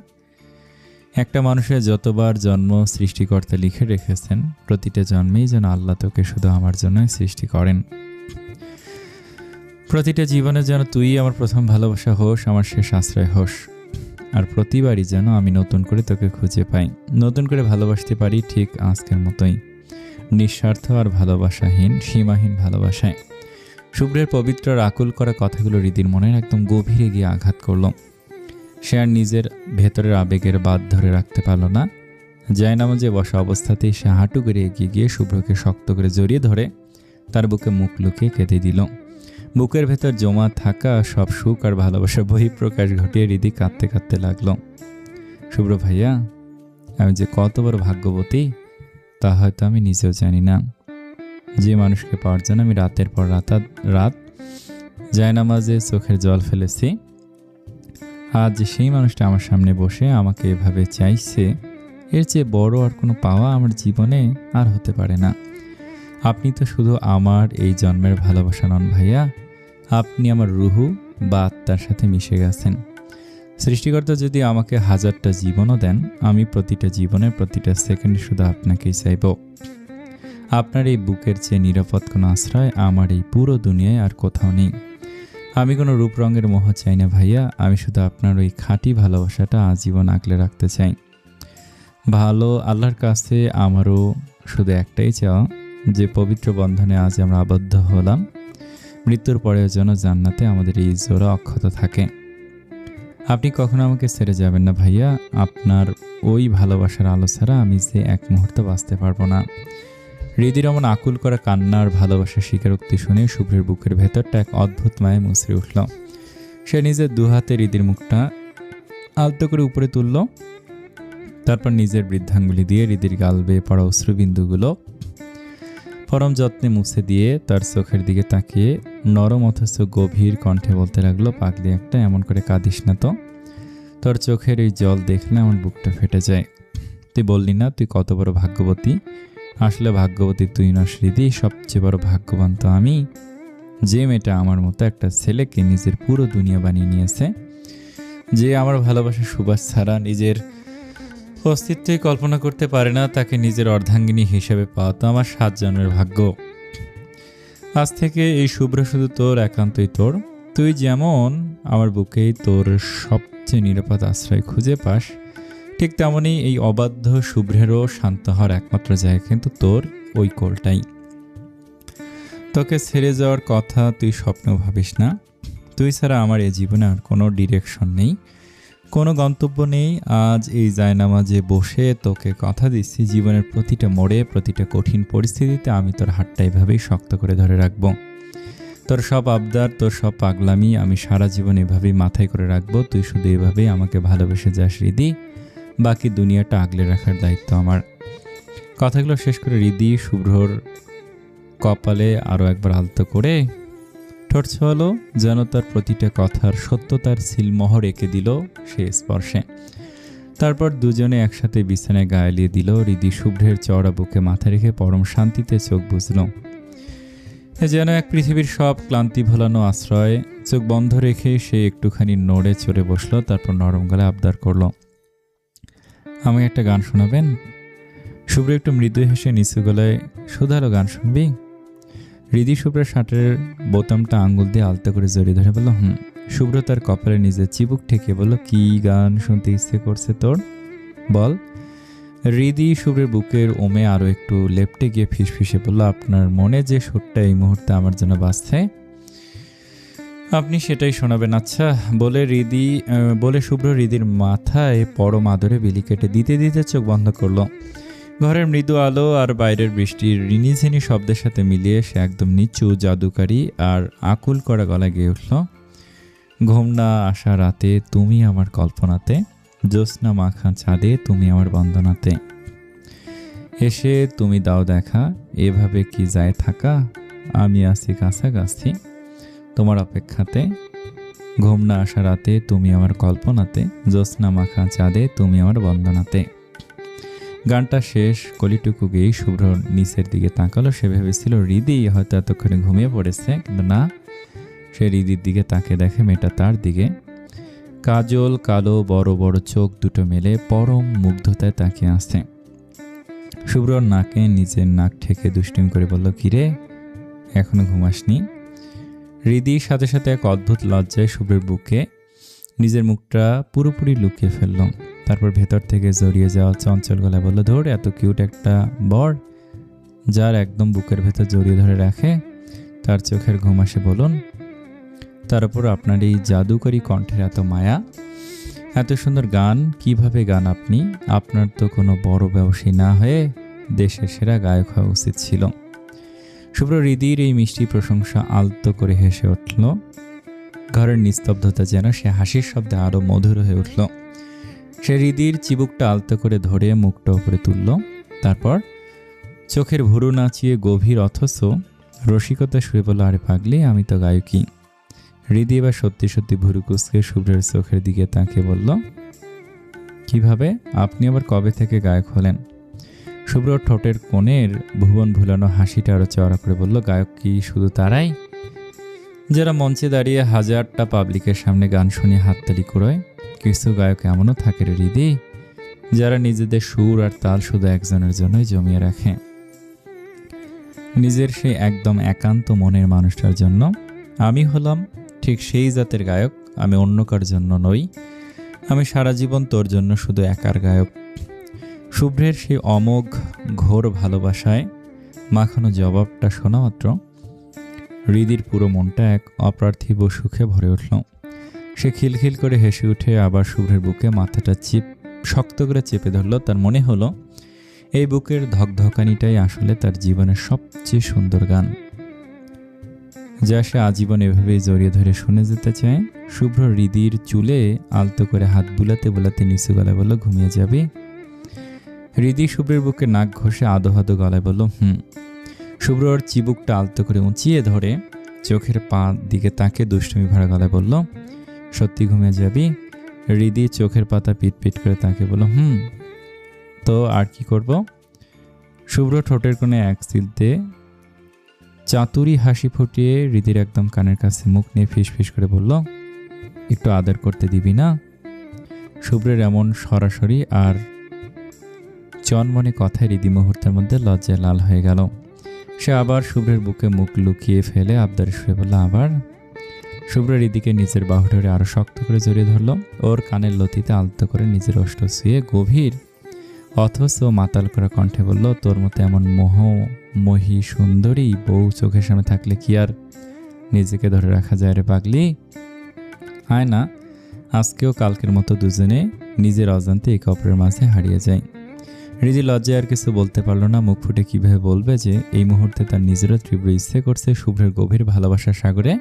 একটা মানুষের যতবার জন্ম সৃষ্টিকর্তা লিখে রেখেছেন, প্রতিটা জন্মেই যেন আল্লাহ তোকে শুধু আমার জন্যই সৃষ্টি করেন। প্রতিটা জীবনে যেন তুই আমার প্রথম ভালোবাসা হোস, আমার শেষ আশ্রয় হোস। আর প্রতিবারই যেন আমি নতুন করে তোকে খুঁজে পাই, নতুন করে ভালোবাসতে পারি, ঠিক আজকের মতোই, নিঃস্বার্থ আর ভালোবাসাহীন, সীমাহীন ভালোবাসায়। শুভ্রের পবিত্র আর আকুল করা কথাগুলো হৃদির মনের একদম গভীরে গিয়ে আঘাত করল। সে আর নিজের ভেতরের আবেগের বাঁধ ধরে রাখতে পারল না। জায়নামাজে বসা অবস্থাতেই সে হাঁটু করে এগিয়ে গিয়ে শুভ্রকে শক্ত করে জড়িয়ে ধরে তার বুকে মুখ লুকিয়ে কেঁদে দিল। বুকের ভেতর জমা থাকা সব সুখ আর ভালোবাসা বহিঃপ্রকাশ ঘটিয়ে হৃদি কাঁদতে কাঁদতে লাগলো। শুভ্র ভাইয়া, আমি যে কত বড় ভাগ্যবতী তা হয়তো আমি নিজেও জানি না। যে মানুষকে পাওয়ার জন্য আমি রাতের পর রাত জায়নামাজে চোখের জল ফেলেছি, আজ সেই মানুষটা আমার সামনে বসে আমাকে এভাবে চাইছে, এর চেয়ে বড় আর কোনো পাওয়া আমার জীবনে আর হতে পারে না। আপনি তো শুধু আমার এই জন্মের ভালোবাসা নন ভাইয়া, আপনি আমার রুহু বা আত্মার সাথে মিশে গেছেন। সৃষ্টিকর্তা যদি আমাকে 1000টা জীবনও দেন, আমি প্রতিটা জীবনের প্রতিটা সেকেন্ডে শুধু আপনাকেই চাইব। আপনার এই বুকের চেয়ে নিরাপদ কোনো আশ্রয় আমার এই পুরো দুনিয়ায় আর কোথাও নেই। আমি কোনো রূপ রঙের মোহ চাই না ভাইয়া, আমি শুধু আপনার ওই খাঁটি ভালোবাসাটা আজীবন আগলে রাখতে চাই। ভালো আল্লাহর কাছে আমারও শুধু একটাই চাওয়া, যে পবিত্র বন্ধনে আজ আমরা আবদ্ধ হলাম, মৃত্যুর পরেও যেন জান্নাতে আমাদের এই জোড়া অক্ষত থাকে। আপনি কখনো আমাকে ছেড়ে যাবেন না ভাইয়া, আপনার ওই ভালোবাসার আলো ছাড়া আমি যে এক মুহূর্ত বাঁচতে পারবো না। হৃদির এমন আকুল করা কান্নার ভালোবাসার স্বীকারোক্তি শুনে শুভ্রের বুকের ভেতরটা এক অদ্ভুত মায়ে মুচড়ে উঠল। সে নিজের 2 হাতে হৃদির মুখটা আলতো করে উপরে তুলল। তারপর নিজের বৃদ্ধাঙ্গুলি দিয়ে হৃদির গাল বেয়ে পড়া অশ্রুবিন্দুগুলো পরম যত্নে মুছে দিয়ে তার চোখের দিকে তাকিয়ে নরম অথচ গভীর কণ্ঠে বলতে লাগলো, পাগলি একটা, এমন করে কাঁদিস না তো, তোর চোখের এই জল দেখলে আমার বুকটা ফেটে যায়। তুই বললি না তুই কত বড় ভাগ্যবতী, আসলে ভাগ্যবতী তুই নস হৃদি, সবচেয়ে বড় ভাগ্যবান তো আমি, যে মেয়েটা আমার মতো একটা ছেলেকে নিজের পুরো দুনিয়া বানিয়ে নিয়েছে, যে আমার ভালোবাসার সুবাস ছাড়া নিজের অস্তিত্বই কল্পনা করতে পারে না, তাকে নিজের অর্ধাঙ্গিনী হিসেবে পাওয়া তো আমার 7 জন্মের ভাগ্য। আজ থেকে এই শুভ্র শুধু তোর, একান্তই তোর। তুই যেমন আমার বুকেই তোর সবচেয়ে নিরাপদ আশ্রয় খুঁজে পাস, ঠিক তেমনই এই অবাধ্য শুভ্রেরও শান্ত হওয়ার একমাত্র জায়গা কিন্তু তোর ওই কোলটাই। তোকে ছেড়ে যাওয়ার কথা তুই স্বপ্নেও ভাবিস না। তুই ছাড়া আমার এ জীবনে আর কোনো ডিরেকশন নেই, কোনো গন্তব্য নেই। আজ এই জায়নামাজে বসে তোকে কথা দিচ্ছি, জীবনের প্রতিটা মোড়ে, প্রতিটা কঠিন পরিস্থিতিতে আমি তোর হাতটা এভাবেই শক্ত করে ধরে রাখবো। তোর সব আবদার, তোর সব পাগলামি আমি সারা জীবন এভাবেই মাথায় করে রাখবো। তুই শুধু এভাবেই আমাকে ভালোবেসে যাস রিদি, বাকি দুনিয়াটা আগলে রাখার দায়িত্ব আমার। কথাগুলো শেষ করে রিদি শুভ্রর কপালে আরও একবার আলতো করে ঠোঁট ছোঁয়ালো, যেন তার প্রতিটা কথার সত্যতার সিলমোহর এঁকে দিল সে স্পর্শে। তারপর দুজনে একসাথে বিছানায় গা এলিয়ে দিল। রিদি শুভ্রের চওড়া বুকে মাথা রেখে পরম শান্তিতে চোখ বুঝল। যেন এক পৃথিবীর সব ক্লান্তি ভোলানো আশ্রয়। চোখ বন্ধ রেখে সে একটুখানি নড়ে চড়ে বসলো, তারপর নরম গলায় আবদার করলো, আমাকে একটা গান শোনাবেন? শুভ্র একটু মৃদু হেসে নিচু গলায়, শুধালো, গান শুনবি? রিদি শুভ্রের শার্টের বোতামটা আঙ্গুল দিয়ে আলতো করে জড়িয়ে ধরে বলল, শুভ্র তার কপালে নিজের চিবুক ঠেকে বলল, কি গান শুনতে ইচ্ছে করছে তোর, বল। রিদি শুভ্রের বুকের ওমে আরও একটু লেপটে গিয়ে ফিসফিসে বলল, আপনার মনে যে সুরটা এই মুহূর্তে আমার জন্য বাজছে আপনি সেটাই শোনাবেন। আচ্ছা, বলে শুভ্র রিদির মাথায় পরম আদরে বিলি কেটে দিতে দিতে চোখ বন্ধ করলো। ঘরের মৃদু আলো আর বাইরের বৃষ্টির রিনিঝিনি শব্দের সাথে মিলিয়ে সে একদম নিচু, জাদুকারী আর আকুল করা গলায় গেয়ে উঠল, ঘুম না আসা রাতে তুমি আমার কল্পনাতে, জ্যোৎস্না মাখা চাঁদে তুমি আমার বন্দনাতে, এসে তুমি দাও দেখা, এভাবে কি যায় থাকা, আমি আছি কাছাকাছি তোমার অপেক্ষাতে, ঘুম না আসা রাতে তুমি আমার কল্পনাতে, জ্যোৎস্না মাখা চাঁদে তুমি আমার বন্দনাতে। গানটা শেষ কলিটুকু গেয়েই শুভ্র নিচের দিকে তাকালো। সে ভেবেছিল রিদি হয়তো এতক্ষণে ঘুমিয়ে পড়েছে, কিন্তু না, সে রিদির দিকে তাকে দেখে মেয়েটা তার দিকে কাজল কালো বড় বড় চোখ দুটো মেলে পরম মুগ্ধতায় তাকিয়ে আসছে। শুভ্রর নাকে নিজের নাক ঠেকে দুষ্টিমি করে বলল, কিরে এখনো ঘুমাসনি? রিদির সাথে সাথে এক অদ্ভুত লজ্জায় শুভ্রের বুকে নিজের মুখটা পুরোপুরি লুকিয়ে ফেলল। তারপর ভেতর থেকে জড়িয়ে যাওয়া চঞ্চল গলায় বলল, ধর, এত কিউট একটা বর যার একদম বুকের ভেতর জড়িয়ে ধরে রাখে তার চোখের ঘুম আসে বলুন? তার উপর আপনার এই জাদুকরী কণ্ঠের এত মায়া, এত সুন্দর গান, কিভাবে গান আপনি? আপনার তো কোনো বড় ব্যবসায়ী না হয়ে দেশের সেরা গায়ক হওয়া উচিত ছিল। শুভ্র রিদির এই মিষ্টি প্রশংসা আলতো করে হেসে উঠল। ঘরের নিস্তব্ধতা যেন সে হাসির শব্দে আরও মধুর হয়ে উঠল। সে রিদির চিবুকটা আলতো করে ধরে মুখটা উপরে তুলল, তারপর চোখের ভুরু নাচিয়ে গভীর অথচ রসিকতা শুয়ে বলল, আরে পাগলি, আমি তো গায়কই। রিদি এবার সত্যি সত্যি ভুরু কুঁচকে শুভ্রের চোখের দিকে তাকিয়ে বলল, কিভাবে? আপনি আবার কবে থেকে গায়ক হলেন? শুভ্র ঠোঁটের কোণের ভুবন ভুলানো হাসিটা আরও চওড়া করে বলল, গায়ক কি শুধু তারাই যারা মঞ্চে দাঁড়িয়ে হাজারটা পাবলিকের সামনে গান শুনিয়ে হাততালি কুড়োয়? কিছু গায়ক এমনও থাকে রে রিদি, যারা নিজেদের সুর আর তাল শুধু একজনের জন্যই জমিয়ে রাখে, নিজের সেই একদম একান্ত মনের মানুষটার জন্য। আমি হলাম ঠিক সেই জাতের গায়ক। আমি অন্য কার জন্য নই, আমি সারা জীবন তোর জন্য শুধু একার গায়ক। শুভ্রের সেই অমোঘ ঘোর ভালোবাসায় মাখানো জবাবটা শোনা মাত্র রিদির পুরো মনটা এক অপার্থিব সুখে ভরে উঠল। সে খিলখিল করে হেসে উঠে আবার শুভ্রের বুকে মাথাটা শক্ত করে চেপে ধরল। তার মনে হলো এই বুকের ধকধকানিটাই আসলে তার জীবনের সবচেয়ে সুন্দর গান, যা সে আজীবন এভাবেই জড়িয়ে ধরে শুনে যেতে চায়। শুভ্র রিদির চুলে আলতো করে হাত বুলাতে বুলাতে নিচু গলায় বলল, ঘুমিয়ে যাবি? রিদি শুভ্রের বুকে নাক ঘষে আদো আদো গলায় বলল, শুভ্রর চিবুকটা আলতো করে উঁচিয়ে ধরে চোখের পা দিকে তাকে দুষ্টুমি ভরা গলায় বলল, সত্যি ঘুমিয়ে যাবি? রিদি চোখের পাতা পিটপিট করে তাকে বলল, তো আর কি করব? শুভ্র ঠোঁটের কোণে এক সিলতে চাতুরি হাসি ফুটিয়ে রিদির একদম কানের কাছে মুখ নিয়ে ফিসফিস করে বলল, একটু আদর করতে দিবি না? শুভ্রের এমন সরাসরি আর চনমনে কথায় রিদি মুহূর্তের মধ্যে লজ্জায় লাল হয়ে গেল। সে আবার শুভ্রের বুকে মুখ লুকিয়ে ফেলে আবদারে শুয়ে বলল, আবার? শুভ্র রিদিকে নিজের বাহু ধরে আরো শক্ত করে জড়িয়ে ধরল। ওর কানের লতিতে আলতো করে নিজের ওষ্ঠ শুয়ে গভীর অথচ মাতাল করা কণ্ঠে বলল, তোর মতো এমন মোহময়ী সুন্দরী বউ চোখের সামনে থাকলে কি আর নিজেকে ধরে রাখা যায় রে পাগলি। আয় না, আজকেও কালকের মতো দুজনে নিজের অজান্তে একে অপরের মাঝে হারিয়ে যায়। হৃদি লজ্জায় আর কিছু বলতে পারল না। মুখ ফুটে কিভাবে বলবে যে এই মুহূর্তে তার নিজেরও তীব্র ইচ্ছে করছে শুভ্রের গভীর ভালোবাসার সাগরে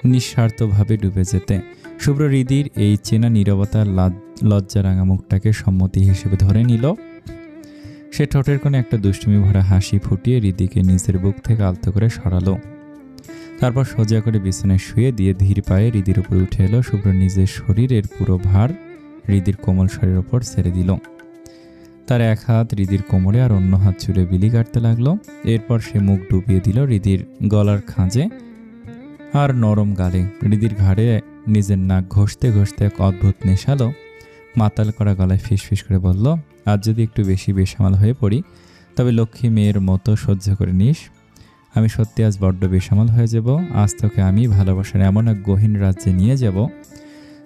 নিঃস্বার্থভাবে ডুবে যেতে। শুভ্র হৃদির এই চেনা নীরবতার লজ্জা রাঙা মুখটাকে সম্মতি হিসেবে ধরে নিল। সে ঠোঁটের কোণে একটা দুষ্টুমি ভরা হাসি ফুটিয়ে হৃদিকে নিজের বুক থেকে আলতো করে সরালো। তারপর সোজা করে বিছানায় শুয়ে দিয়ে ধীর পায়ে হৃদির উপরে উঠে এলো। শুভ্র নিজের শরীরের পুরো ভার হৃদির কোমল শরীরের ওপর ছেড়ে দিল। তার এক হাত হৃদির কোমরে আর অন্য হাত চুলে বিলি কাটতে লাগলো। এরপর সে মুখ ডুবিয়ে দিল হৃদির গলার খাঁজে আর নরম গালে। হৃদির ঘাড়ে নিজের নাক ঘষতে ঘষতে এক অদ্ভুত নেশালো মাতাল করা গলায় ফিসফিস করে বলল, আজ যদি একটু বেশি বেসামাল হয়ে পড়ি তবে লক্ষ্মী মেয়ের মতো সহ্য করে নিস। আমি সত্যি আজ বড্ড বেসামাল হয়ে যাব। আজ তোকে আমি ভালোবাসার এমন এক গহীন রাজ্যে নিয়ে যাব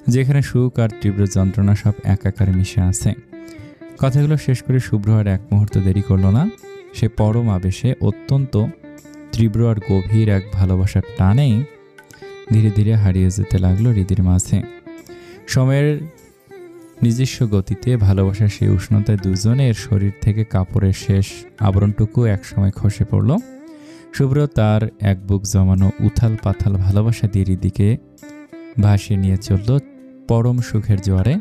যেখানে সুখ আর তীব্র যন্ত্রণা সব একাকার মিশে আছে। কথাগুলো শেষ করে শুভ্র আর এক মুহূর্ত দেরি করল না। সে পরম আবেশে অত্যন্ত তীব্র আর গভীর এক ভালোবাসার টানেই ধীরে ধীরে হারিয়ে যেতে লাগলো হৃদির মাঝে। সময়ের নিজস্ব গতিতে ভালোবাসার সেই উষ্ণতায় দুজনের শরীর থেকে কাপড়ের শেষ আবরণটুকু একসময় খসে পড়ল। শুভ্র তার এক বুক জমানো উথাল পাথাল ভালোবাসা দিয়ে হৃদিকে ভাসিয়ে নিয়ে চলল পরম সুখের জোয়ারে।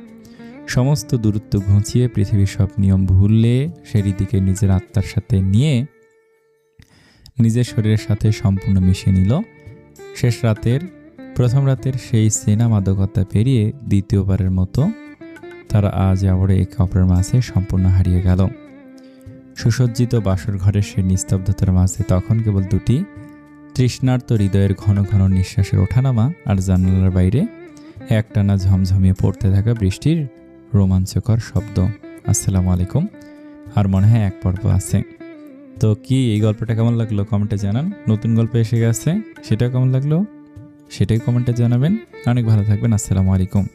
সমস্ত দূরত্ব ঘুঁচিয়ে পৃথিবীর সব নিয়ম ভুললে সে হৃদিকে নিজের আত্মার সাথে নিয়ে নিজের শরীরের সাথে সম্পূর্ণ মিশিয়ে নিল। শেষ রাতের প্রথম রাতের সেই সেনা মাদকতা পেরিয়ে দ্বিতীয়বারের মতো তারা আজ আবার একে অপরের মাঝে সম্পূর্ণ হারিয়ে গেল। সুসজ্জিত বাসর ঘরের সে নিস্তব্ধতার মাঝে তখন কেবল দুটি তৃষ্ণার্ত হৃদয়ের ঘন ঘন নিঃশ্বাসের ওঠানামা আর জানালার বাইরে একটানা ঝমঝমিয়ে পড়তে থাকা বৃষ্টির রোমাঞ্চকর শব্দ। আসসালামু আলাইকুম। আর মনে হয় এক পর্ব আছে। তো কি এই গল্পটা কেমন লাগলো কমেন্টে জানান। নতুন গল্প এসে গেছে, সেটাও কেমন লাগলো সেটাই কমেন্টে জানাবেন। অনেক ভালো থাকবেন। আসসালামু আলাইকুম।